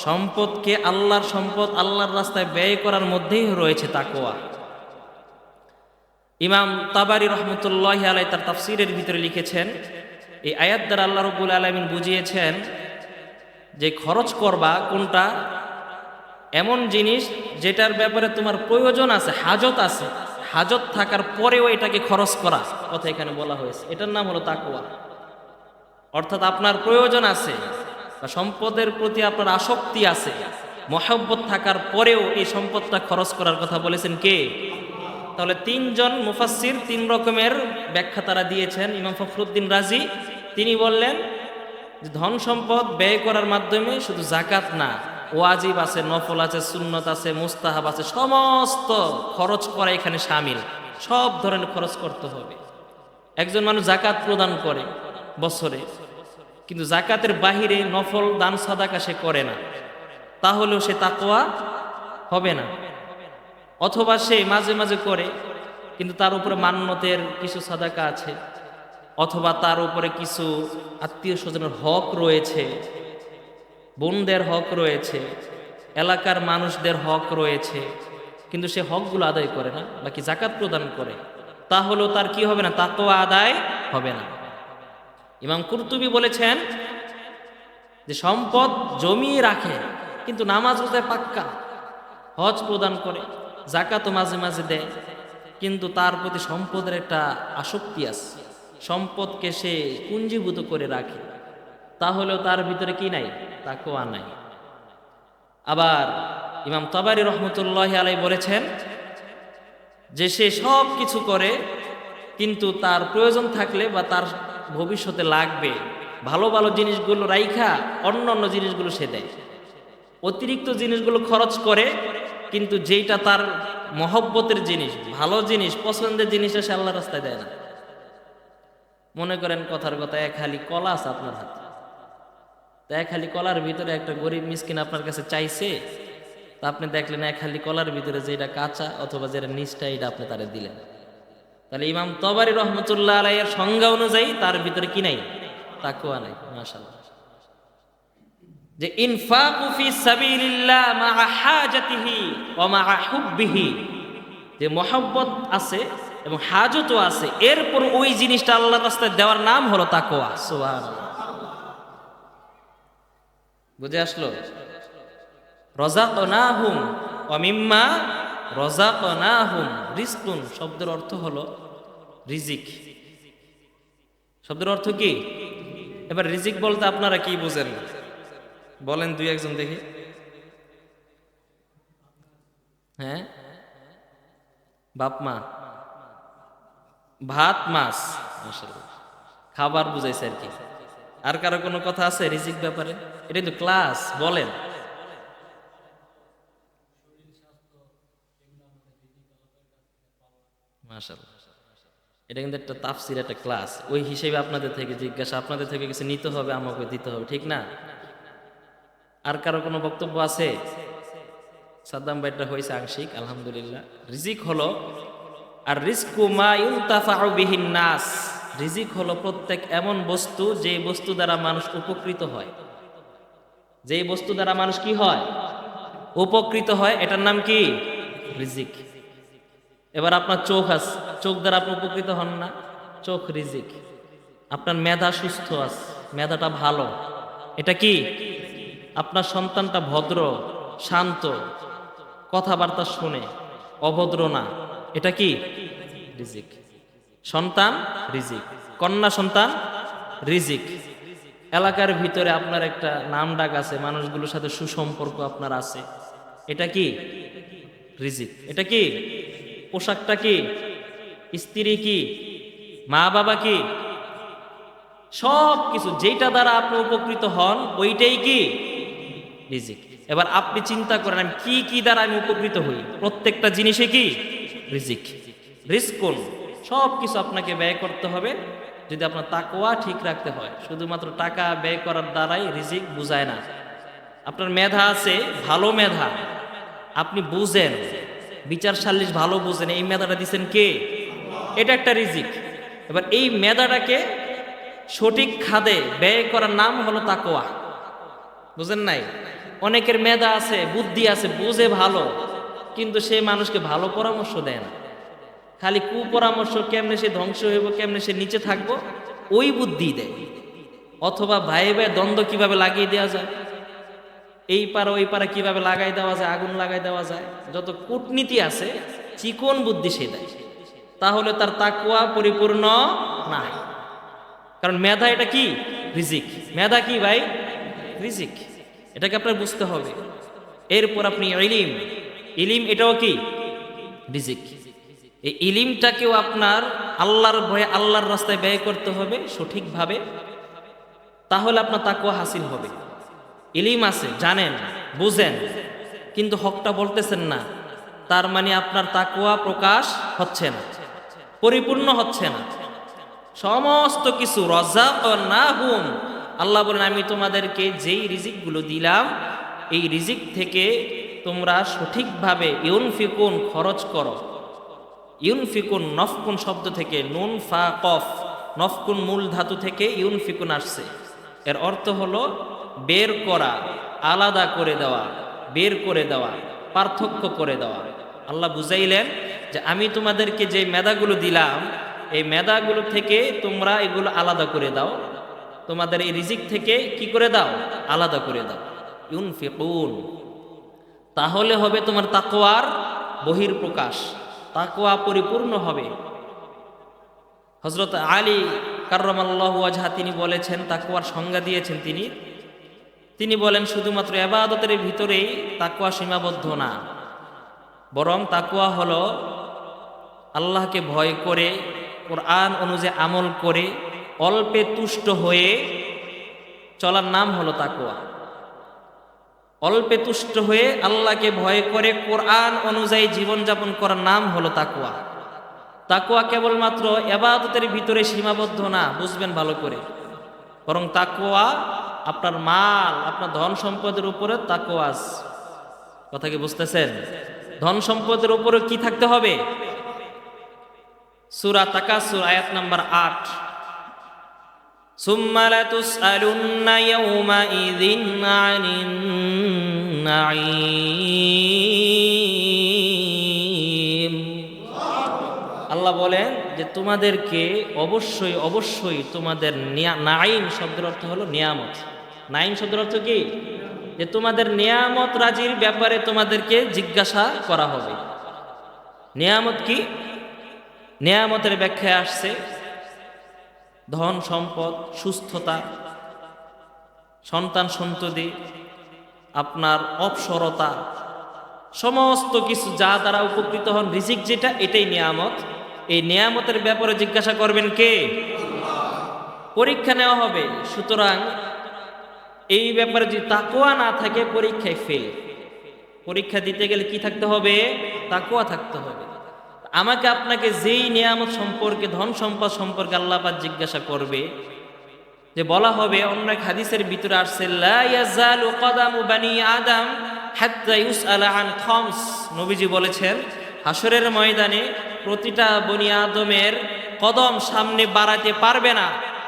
সম্পদকে আল্লাহর সম্পদ আল্লাহর রাস্তায় ব্যয় করার মধ্যেই রয়েছে তাকওয়া। ইমাম তাবারি রহমতুল্লাহি আলাই তার তাফসিরের ভিতরে লিখেছেন, এই আয়াত দ্বারা আল্লাহ রাব্বুল আলামিন বুঝিয়েছেন যে খরচ করবা কোনটা? এমন জিনিস যেটার ব্যাপারে তোমার প্রয়োজন আছে, হাজত আছে, হাজত থাকার পরেও এটাকে খরচ করা কথা এখানে বলা হয়েছে। এটার নাম হলো তাকওয়া। অর্থাৎ আপনার প্রয়োজন আছে বা সম্পদের প্রতি আপনার আসক্তি আছে, মহব্বত থাকার পরেও এই সম্পদটা খরচ করার কথা বলেছেন কে? তাহলে 3 জন মুফাসসির 3 রকমের ব্যাখ্যা তারা দিয়েছেন। ইমাম ফখরুদ্দিন রাজি তিনি বললেন যে ধন সম্পদ ব্যয় করার মাধ্যমে শুধু জাকাত না, ওয়াজিব আছে, নফল আছে, সুন্নত আছে, মুস্তাহাব আছে, সমস্ত খরচ করা এখানে শামিল। সব ধরনের খরচ করতে হবে। একজন মানুষ জাকাত প্রদান করে বছরে, কিন্তু জাকাতের বাহিরে নফল দান সাদাকা সে করে না, তাহলেও সে তাকওয়া হবে না। অথবা সে মাঝে মাঝে করে, কিন্তু তার উপরে মান্যতের কিছু সাদাকা আছে, অথবা তার উপরে কিছু আত্মীয় স্বজনের হক রয়েছে, বোনদের হক রয়েছে, এলাকার মানুষদের হক রয়েছে, কিন্তু সে হকগুলো আদায় করে না, বাকি জাকাত প্রদান করে, তাহলেও তার কি হবে না? তাকওয়া আদায় হবে না। ইমাম কুরতুবী বলেছেন যে সম্পদ জমিয়ে রাখে, কিন্তু নামাজ রোজায় পাক্কা, হজ প্রদান করে, জাকাতও মাঝে মাঝে দেয়, কিন্তু তার প্রতি সম্পদের একটা আসক্তি আছে, সম্পদকে সে পুঞ্জীভূত করে রাখে, তাহলেও তার ভিতরে কি নাই? তাকওয়া নাই। আবার ইমাম তাবারি রহমতুল্লাহি আলাই বলেছেন যে সে সব কিছু করে, কিন্তু তার প্রয়োজন থাকলে বা তার ভবিষ্যতে লাগবে ভালো ভালো জিনিসগুলো রাইখা অন্য অন্য জিনিসগুলো সে দেয়। অতিরিক্ত জিনিসগুলো খরচ করে, কিন্তু যেইটা তার মহব্বতের জিনিস, ভালো জিনিস, পছন্দের জিনিসটা সে আল্লাহর রাস্তায় দেয় না। মনে করেন কথার কথা, 1 হালি কলা আছে আপনার হাতে, তো 1 হালি কলার ভিতরে একটা গরিব মিসকিন আপনার কাছে চাইছে, তা আপনি দেখলেন 1 হালি কলার ভিতরে যেটা কাঁচা অথবা যেটা নিচটা, এটা আপনি তারে দিলেন। তাহলে ইমাম তাবারি রহমতুল্লাহ আলাইহির সংজ্ঞা অনুযায়ী তার ভিতরে কি নাই? তাকওয়া নাই। মাশাআল্লাহ। যে ইনফাকু ফি সাবিলিল্লাহ মা হাজাতিহি ওয়া মা হুব্বিহি, যে মহব্বত আছে এবং হাজতও আছে, এরপর ওই জিনিসটা আল্লাহর রাস্তায় দেওয়ার নাম হলো তাকওয়া। সুবহানাল্লাহ। বুঝে আসলো? রাযাকনাহুম ওয়া মিম্মা রাযাকনাহুম রিজকুন শব্দের অর্থ হলো রিজিক। শব্দের অর্থ কি? এবার রিজিক বলতে আপনারা কি বুঝেন বলেন দুই একজন দেখি। হ্যাঁ, বাপ মা, ভাত মাছ, মাশাআল্লাহ, খাবার বুঝাইছে আর কি। আর কারো কোনো কথা আছে রিজিক ব্যাপারে? এটা কিন্তু ক্লাস, বলেন। মাশাআল্লাহ, এটা কিন্তু একটা তাফসির, একটা ক্লাস। ওই হিসেবে আপনাদের থেকে জিজ্ঞাসা, আপনাদের থেকে কিছু নিতে হবে, আমাকে দিতে হবে, ঠিক না? আর কারো কোনো বক্তব্য আছে? সাদ্দাম ভাইটা হয়েছে আংশিক, আলহামদুলিল্লাহ। রিজিক হলো, আর রিজকু মা ইউনতাফাউ বিহিন নাস, রিজিক হলো প্রত্যেক এমন বস্তু যে বস্তু দ্বারা মানুষ উপকৃত হয়। যে বস্তু দ্বারা মানুষ কি হয়? উপকৃত হয়, এটার নাম কি? রিজিক। এবার আপনার চোখ আছে, চোখ দ্বারা আপনি উপকৃত হন না, চোখ রিজিক। আপনার মেধা সুস্থ আছে, মেধাটা ভালো, এটা কি? আপনার সন্তানটা ভদ্র, শান্ত, কথাবার্তা শুনে, অভদ্র না, এটা কি? রিজিক। সন্তান রিজিক, কন্যা সন্তান রিজিক। এলাকার ভিতরে আপনার একটা নাম ডাক আছে, মানুষগুলোর সাথে সুসম্পর্ক আপনার আছে, এটা কি? রিজিক। এটা কি? পোশাকটা কি? স্ত্রী কি? মা বাবা কি? সব কিছু যেটা দ্বারা আপনি উপকৃত হন ওইটাই কি? রিজিক। এবার আপনি চিন্তা করেন আমি কি কি দ্বারা আমি উপকৃত হই, প্রত্যেকটা জিনিসে কি? রিজিক। রিজকুন, সব কিছু আপনাকে ব্যয় করতে হবে যদি আপনার তাকওয়া ঠিক রাখতে হয়। শুধুমাত্র টাকা ব্যয় করার দ্বারাই রিজিক বুঝায় না। আপনার মেধা আছে, ভালো মেধা, আপনি বুঝেন, বিচার সালিশ ভালো বুঝেন, এই মেধাটা দিচ্ছেন কে? এটা একটা রিজিক। এবার এই মেধাটাকে সঠিক খাদে ব্যয় করার নাম হলো তাকওয়া। বুঝেন নাই? অনেকের মেধা আছে, বুদ্ধি আছে, বুঝে ভালো, কিন্তু সে মানুষকে ভালো পরামর্শ দেয় না, খালি কুপরামর্শ, কেমনে সে ধ্বংস হইব, কেমনে সে নিচে থাকবো, ওই বুদ্ধি দেয়। অথবা ভাই ভাই দ্বন্দ্ব কিভাবে লাগিয়ে দেওয়া যায়, এই পারে ওই পারে কিভাবে লাগাই দেওয়া যায়, আগুন লাগাই দেওয়া যায়, যত কূটনীতি আছে চিকন বুদ্ধি সে দেয়। তাহলে তার তাকওয়া পরিপূর্ণ না। কারণ মেধা এটা কি? রিজিক। মেধা কি ভাই? রিজিক। এটাকে আপনার বুঝতে হবে। এরপর আপনি ইলিম, ইলিম এটাও কি? রিজিক। এই ইলিমটাকেও আপনার আল্লাহর ভয়ে আল্লাহর রাস্তায় ব্যয় করতে হবে সঠিকভাবে, তাহলে আপনার তাকওয়া হাসিল হবে। ইলিম আছে, জানেন, বুঝেন, কিন্তু হকটা বলতেছেন না, তার মানে আপনার তাকওয়া প্রকাশ হচ্ছে না, পরিপূর্ণ হচ্ছে না। সমস্ত কিছু রাযাকনাহুম, আল্লাহ বলেন আমি তোমাদেরকে যেই রিজিকগুলো দিলাম এই রিজিক থেকে তোমরা সঠিকভাবে ইউনফিকুন খরচ করো। ইউনফিকুন নফকুন শব্দ থেকে, নুন ফা কফ, নফকুন মূল ধাতু থেকে ইউনফিকুন আসছে। এর অর্থ হলো বের করা, আলাদা করে দেওয়া, বের করে দেওয়া, পার্থক্য করে দেওয়া। আল্লাহ বুঝাইলেন যে আমি তোমাদেরকে যে মেধাগুলো দিলাম এই মেধাগুলো থেকে তোমরা এগুলো আলাদা করে দাও, তোমাদের এই রিজিক থেকে কি করে দাও? আলাদা করে দাও। ইউনফিকুন, তাহলে হবে তোমার তাকওয়ার বহির্প্রকাশ, তাকওয়া পরিপূর্ণ হবে। হযরত আলী কাররামাল্লাহু ওয়াজহা তিনি বলেছেন, তাকওয়ার সংজ্ঞা দিয়েছেন তিনি বলেন শুধুমাত্র ইবাদতের ভিতরেই তাকওয়া সীমাবদ্ধ না, বরং তাকওয়া হলো আল্লাহকে ভয় করে, কোরআন অনুযায়ী আমল করে, অল্পে তুষ্ট হয়ে চলার নাম হলো তাকওয়া। অল্পে তুষ্ট হয়ে আল্লাহকে ভয় করে কোরআন অনুযায়ী জীবনযাপন করার নাম হলো তাকওয়া। তাকওয়া কেবলমাত্র ইবাদতের ভিতরে সীমাবদ্ধ না, বুঝবেন ভালো করে, বরং তাকওয়া আপনার মাল, আপনার ধন সম্পদের উপরে তাকওয়া আছে। কথা কি বুঝতেছেন? ধন সম্পদের উপরে কি থাকতে হবে? সূরা তাকাসুর আয়াত নাম্বার 8, সুম্মা লাতুসআলুন্না ইয়াওমাইযিন আনিন নাঈম। আল্লাহ বলেন যে তোমাদেরকে অবশ্যই অবশ্যই তোমাদের নাঈম শব্দের অর্থ হলো নিয়ামত। নাঈম শব্দের অর্থ কি? যে তোমাদের নিয়ামত রাজির ব্যাপারে তোমাদেরকে জিজ্ঞাসা করা হবে। নিয়ামত কি? নিয়ামতের ব্যাখ্যায় আসছে ধন সম্পদ, সুস্থতা, সন্তান সন্ততি, আপনার অপসরতা, সমস্ত কিছু যা দ্বারা উপকৃত হন, রিজিক যেটা, এটাই নিয়ামত। এই নিয়ামতের ব্যাপারে জিজ্ঞাসা করবেন কে? পরীক্ষা নেওয়া হবে। সুতরাং এই ব্যাপারে যদি তাকওয়া না থাকে পরীক্ষায় ফেল। পরীক্ষা দিতে গেলে কি থাকতে হবে? তাকওয়া থাকতে হবে। আমাকে আপনাকে যেই নিয়ামত সম্পর্কে, ধন সম্পদ সম্পর্কে আল্লাহ পাক জিজ্ঞাসা করবে, যে বলা হবে, অন্য এক হাদিসের ভিতরে আসছে, লা ইয়াজালু কদামু বানি আদম হাত্তা ইউসআলা আন খামস। নবীজি বলেছেন, হাসরের ময়দানে প্রতিটা বনি আদমের কদম সামনে বাড়াতে পারবে না,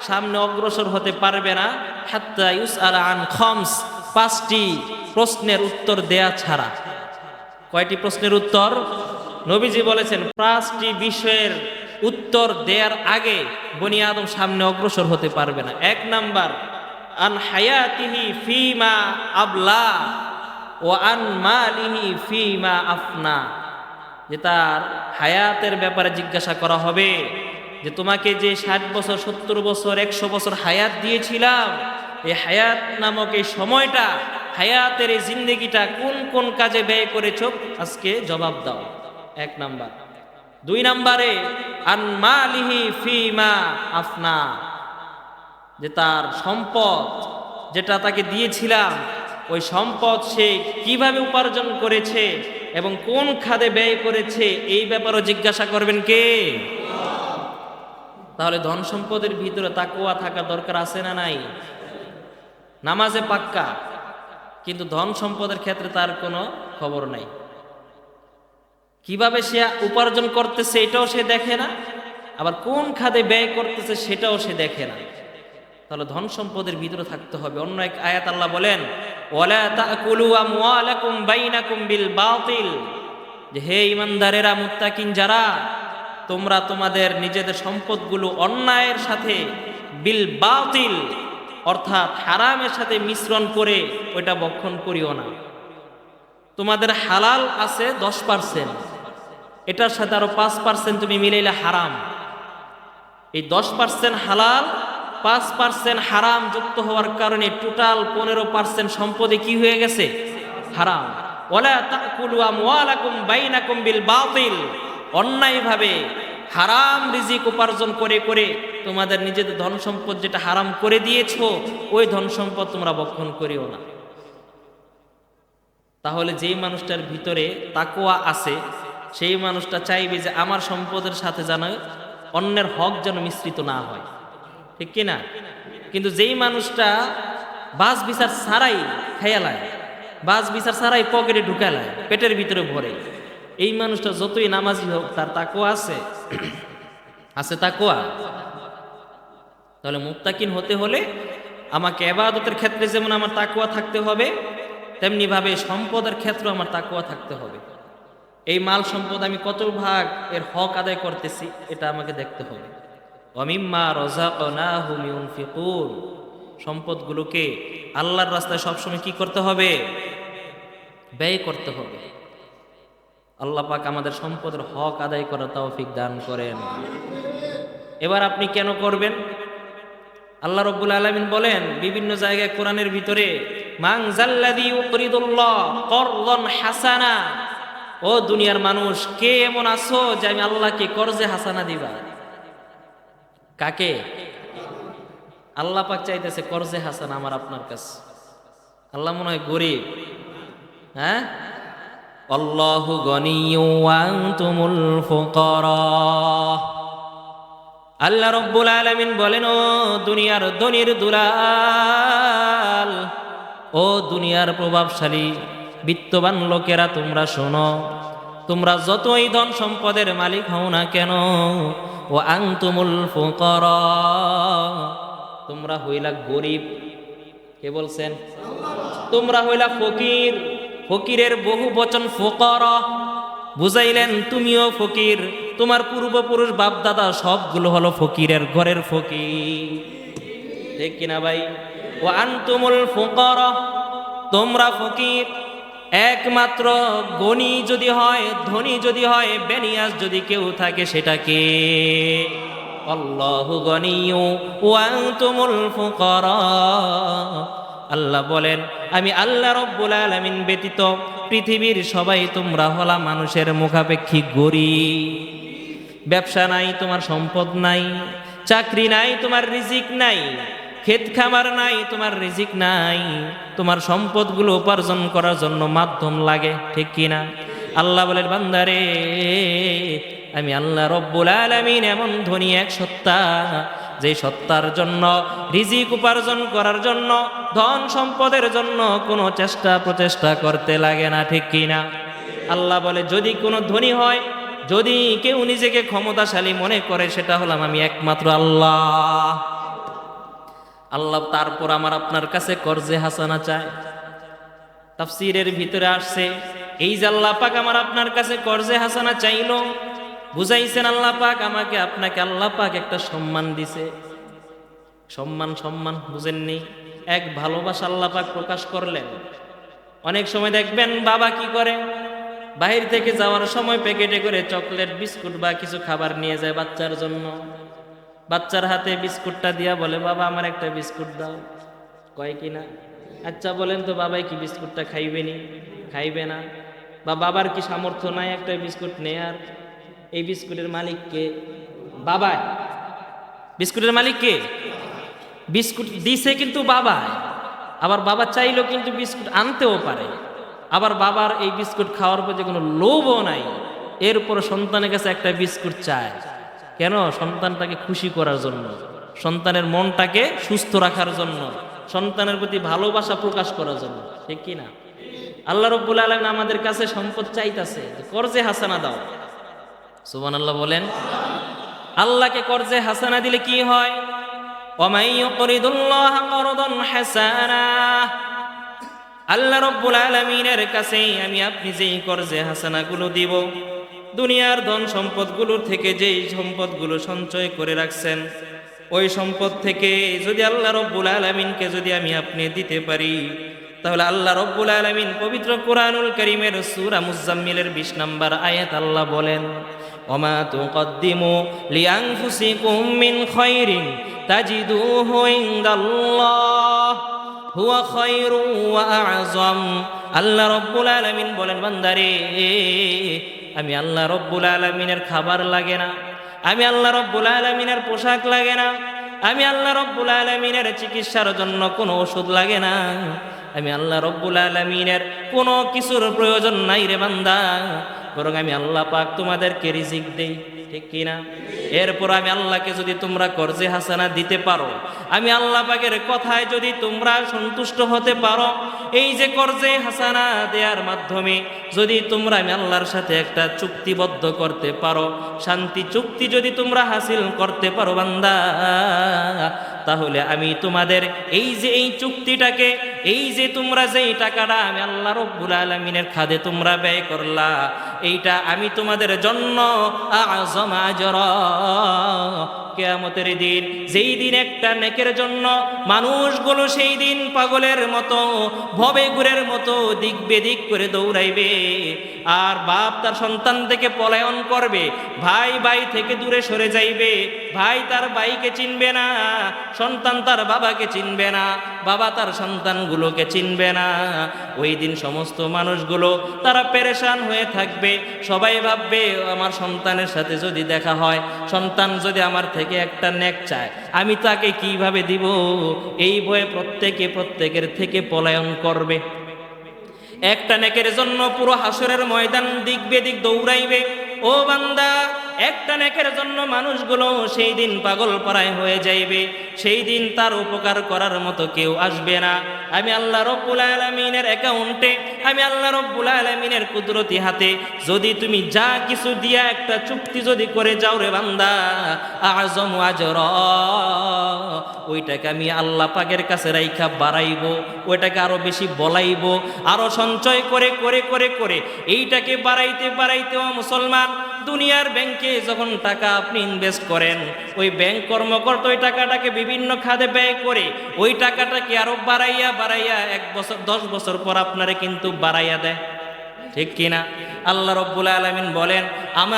সামনে অগ্রসর হতে পারবে না, হাত্তা ইউসআলা আন খামস, 5টি প্রশ্নের উত্তর দেয়া ছাড়া। কয়টি প্রশ্নের উত্তর? নবীজি বলেছেন 5টি বিষয়ের উত্তর দেওয়ার আগে বনি আদম সামনে অগ্রসর হতে পারবে না। 1 নাম্বার, আন হায়াতিহি ফিমা আবলা ও আন মালিহি ফিমা আফনা। যে তার হায়াতের ব্যাপারে জিজ্ঞাসা করা হবে, যে তোমাকে যে 60 বছর, 70 বছর, 100 বছর হায়াত দিয়েছিলাম, এই হায়াত নামক এই সময়টা, হায়াতের এই জিন্দেগিটা কোন কোন কাজে ব্যয় করেছ, আজকে জবাব দাও। 1 নাম্বার। 2 নাম্বারে, আন মালিহি ফিমা আফনা। যে তার সম্পদ যেটা তাকে দিয়েছিলাম, ওই সম্পদ সে কিভাবে উপার্জন করেছে এবং কোন খাতে ব্যয় করেছে, এই ব্যাপারে জিজ্ঞাসা করবেন কে? তাহলে ধন সম্পদের ভিতরে তাকওয়া থাকা দরকার আছে না নাই? নামাজে পাক্কা, কিন্তু ধন সম্পদের ক্ষেত্রে তার কোনো খবর নাই। কিভাবে সে উপার্জন করতেছে এটাও সে দেখে না, আবার কোন খাতে ব্যয় করতেছে সেটাও সে দেখে না। তাহলে ধন সম্পদের ভিতরে থাকতে হবে। অন্য এক আয়াত আল্লাহ বলেন, ওয়ালা তাকুলু আমওয়ালাকুম বাইনাকুম বিল বাতিল। যে হে ঈমানদারেরা, মুত্তাকিন যারা, তোমরা তোমাদের নিজেদের সম্পদগুলো অন্যায়ের সাথে, বিল বাতিল অর্থাৎ হারামের সাথে মিশ্রণ করে ওইটা ভক্ষণ করিও না। তোমাদের হালাল আছে 10%, এটার সাথে আরো 5% তুমি মিলাইলে হারাম। এই 10% হালাল, 5% হারাম যুক্ত হওয়ার কারণে টোটাল 15% সম্পদে কি হয়ে গেছে? হারাম। ওয়ালা তাকুলু আমওয়ালাকুম বাইনাকুম বিল বাতিল। অন্যায়ভাবে হারাম রিজিক উপার্জন করে করে তোমাদের নিজেদের ধন সম্পদ যেটা হারাম করে দিয়েছো, ওই ধন সম্পদ তোমরা ভক্ষণ করিও না। তাহলে যেই মানুষটার ভিতরে তাকওয়া আছে, সেই মানুষটা চাইবে যে আমার সম্পদের সাথে যেন অন্যের হক যেন মিশ্রিত না হয়, ঠিক কিনা? কিন্তু যেই মানুষটা বাস বিচার ছাড়াই খেয়ালায়, বাস বিচার ছাড়াই পকেটে ঢুকালায়, পেটের ভিতরে ভরে, এই মানুষটা যতই নামাজি হোক, তার তাকওয়া আছে? আছে তাকওয়া? তাহলে মুত্তাকিন হতে হলে আমাকে ইবাদতের ক্ষেত্রে যেমন আমার তাকওয়া থাকতে হবে, তেমনি ভাবে সম্পদের ক্ষেত্রে আমার তাকওয়া থাকতে হবে। এই মাল সম্পদ আমি কত ভাগ এর হক আদায় করতেছি, এটা আমাকে দেখতে হবে। ওয়া মিম্মা রাযাকনাহুম ইউনফিকুন। সম্পদগুলোকে আল্লাহর রাস্তায় সবসময় কি করতে হবে? ব্যয় করতে হবে। আল্লাহ পাক আমাদের সম্পদের হক আদায় করার তৌফিক দান করেন। এবার আপনি কেন করবেন? আল্লাহ রাব্বুল আলামিন বলেন বিভিন্ন জায়গায় কোরআনের ভিতরে, মান যাল্লাযী ইউকরিদুল্লাহ করদান হাসানা। ও দুনিয়ার মানুষ, কে এমন আছো যে আমি আল্লাহকে কর্জে হাসানা দিবা? কাকে? আল্লাহ পাক চাইতেছে কর্জে হাসানা আমার আপনার কাছে। আল্লাহ মনে হয় গরিব? হ্যাঁ, আল্লাহু গনিয়্যু ওয়া আনতুমুল ফুকারা। আল্লাহ রাব্বুল আলামিন বলেন, ও দুনিয়ার ধনীর দুলাল, ও দুনিয়ার প্রভাবশালী বিত্তবান লোকেরা, তোমরা শোনো, তোমরা যতই ধন সম্পদের মালিক হও না কেন, ও আনতুমুল ফুকারা, তোমরা হইলা গরিব। কে বলছেন? তোমরা হইলা ফকির। ফকিরের বহু বচন ফুকারা। বুঝাইলেন তুমিও ফকির, তোমার পূর্বপুরুষ বাপ দাদা সবগুলো হলো ফকিরের ঘরের ফকির, ঠিক কিনা ভাই? ও আনতুমুল ফুকারা, তোমরা ফকির। একমাত্র গনি যদি হয়, ধনী যদি হয়, বেনিয়াস যদি কেউ থাকে, সেটাকে আল্লাহু গনিয়্যু ওয়া আনতুমুল ফুকারা। আল্লাহ বলেন, আমি আল্লাহ রব্বুল আলামিন ব্যতীত পৃথিবীর সবাই তোমরা হলা মানুষের মুখাপেক্ষী গরিব। ব্যবসা নাই, তোমার সম্পদ নাই, চাকরি নাই, তোমার রিজিক নাই, ক্ষেত খামার নাই, তোমার রিজিক নাই, তোমার সম্পদগুলো উপার্জন করার জন্য মাধ্যম লাগে, ঠিক কিনা? আল্লাহ বলেন, বান্দারে আমি আল্লাহ রব্বুল আলামিন এমন ধনী এক সত্তা, যে সত্তার জন্য রিজিক উপার্জন করার জন্য, ধন সম্পদের জন্য কোনো চেষ্টা প্রচেষ্টা করতে লাগে না, ঠিক কিনা? আল্লাহ বলে, যদি কোনো ধনী হয়, যদি কেউ নিজেকে ক্ষমতাশালী মনে করে, সেটা হলাম আমি একমাত্র আল্লাহ। আল্লাহ তারপর আমার আপনার কাছে কর্জে হাসানা চায়। তাফসীরের ভিতরে আসছে, এই যে আল্লাহ পাক আমার আপনার কাছে কর্জে হাসানা চাইলো, বুঝাইছেন আল্লাহ পাক আমাকে আপনাকে, আল্লাহ পাক একটা সম্মান দিছে। সম্মান বুঝেননি? এক ভালোবাসা আল্লাহ পাক প্রকাশ করলেন। অনেক সময় দেখবেন বাবা কি করে, বাহির থেকে যাওয়ার সময় প্যাকেটে করে চকলেট, বিস্কুট বা কিছু খাবার নিয়ে যায় বাচ্চার জন্য। বাচ্চার হাতে বিস্কুটটা দিয়া বলে, বাবা আমার একটা বিস্কুট দাও। কয় কিনা, আচ্ছা বলেন তো বাবাই কি বিস্কুটটা খাইবে না? বা বাবার কি সামর্থ্য নাই একটা বিস্কুট নেয়ার? এই বিস্কুটের মালিক কে? বাবা। বিস্কুটের মালিক কে? বিস্কুট দিছে কিন্তু বাবা। আবার বাবা চাইলেও কিন্তু বিস্কুট আনতেও পারে। আবার বাবার এই বিস্কুট খাওয়ার প্রতি কোনো লোভও নাই, এরপর সন্তানের কাছে একটা বিস্কুট চায়। কেন? সন্তানটাকে খুশি করার জন্য, সন্তানের মনটাকে সুস্থ রাখার জন্য, সন্তানের প্রতি ভালোবাসা প্রকাশ করার জন্য, ঠিক কি না? আল্লাহ রব্বুল আলামিন আমাদের কাছে সম্পদ চাইতাছে, কর্জে হাসানা দাও। সুবহানাল্লাহ বলেন। আল্লাহকে কর্জে হাসানা দিলে কি হয়? ওয়ামাই ইউকরিদুল্লাহা করদান হাসানা। আল্লাহ রব্বুল আলামিনের কাছে আমি আপনি যেই কর্জে হাসানাগুলো দিব, দুনিয়ার ধন সম্পদগুলোর থেকে যেই সম্পদগুলো সঞ্চয় করে রাখছেন, ওই সম্পদ থেকে যদি আল্লাহ রব্বুল আলামিনকে যদি আমি আপনি দিতে পারি, তাহলে আল্লাহ রব্বুল আলামিন পবিত্র কোরআনুল কারীমের সূরা মুজাম্মিলের 20 নম্বর আয়াত আল্লাহ বলেন, ওমা তুকদ্দিমু লিআনফুসিকুম মিন খায়রিন তাজিদুহু ইনদাল্লাহ হুয়া খায়রু ওয়া আ'যাম। আল্লাহ রব্বুল আলামিন বলেন, বান্দারে আমি আল্লাহ রব্বুল আলামিনের খাবার লাগে না, আমি আল্লাহ রব্বুল আলামিনের পোশাক লাগে না, আমি আল্লাহ রব্বুল আলামিনের চিকিৎসার জন্য কোনো ওষুধ লাগে না, আমি আল্লাহ রব্বুল আলামিনের কোনো কিছুর প্রয়োজন নাই রে বান্দা, বরং আমি আল্লাহ পাক তোমাদেরকে রিজিক দেই, ঠিক কিনা? এরপর আমি আল্লাহকে যদি তোমরা কর্জে হাসানা দিতে পারো, আমি আল্লাহ পাকের কথায় যদি তোমরা সন্তুষ্ট হতে পারো, এই যে কর্জে হাসানা দেওয়ার মাধ্যমে যদি তোমরা আমি আল্লাহর সাথে একটা চুক্তিবদ্ধ করতে পারো, শান্তি চুক্তি যদি তোমরা হাসিল করতে পারো বান্দা, তাহলে আমি তোমাদের এই যে এই চুক্তিটাকে, এই যে তোমরা যেই টাকাটা আমি আল্লাহ রব্বুল আলামিনের খাদে তোমরা ব্যয় করলা, এইটা আমি তোমাদের জন্য আযম আজরা, কিয়ামতের দিন, যেই দিন একটা নেকের জন্য মানুষগুলো সেই দিন পাগলের মতো, ভবে গুরের মতো দিক বেদিক করে দৌড়াইবে, আর বাপ তার সন্তান থেকে পলায়ন করবে, ভাই ভাই থেকে দূরে সরে যাইবে, ভাই তার ভাইকে চিনবে না, সন্তান তার বাবাকে চিনবে না, বাবা তার সন্তানগুলোকে চিনবে না। ওই দিন সমস্ত মানুষগুলো তারা পেরেশান হয়ে থাকবে, সবাই ভাববে আমার সন্তানের সাথে যদি দেখা হয়, সন্তান যদি আমার থেকে একটা নেক চায়, আমি তাকে কিভাবে দিব, এই ভয়ে প্রত্যেকের থেকে পলায়ন করবে। একটা নেকের জন্য পুরো হাসরের ময়দান দিক বেদিক দৌড়াইবে। ও বান্দা, একটা নেকের জন্য মানুষগুলো সেই দিন পাগল পাড়ায় হয়ে যাইবে, সেই দিন তার উপকার করার মতো কেউ আসবে না। আমি আল্লাহ রব্বুল আলামিনের অ্যাকাউন্টে, আমি আল্লাহ রব্বুল আলামিনের কুদরতি হাতে যদি তুমি যা কিছু দিয়া একটা চুক্তি যদি করে যাও রে বান্দা, আযম আজরা, ওইটাকে আমি আল্লাহ পাকের কাছে রাইখা বাড়াইবো, ওইটাকে আরো বেশি বলাইবো, আরো সঞ্চয় করে করে করে করে এইটাকে বাড়াইতে বাড়াইতে ও মুসলমান দুনিয়ার ব্যাংকে যখন টাকা আপনি ইনভেস্ট করেন, ওই ব্যাংক কর্মকর্তা ওই টাকাটাকে বিভিন্ন খাতে ব্যয় করে ওই টাকাটাকে আরো বাড়াইয়া বাড়াইয়া 1 বছর 10 বছর পর আপনারে কিন্তু বাড়াইয়া দেয়, ঠিক কিনা? আল্লাহ রাব্বুল আলামিন বলেন আমার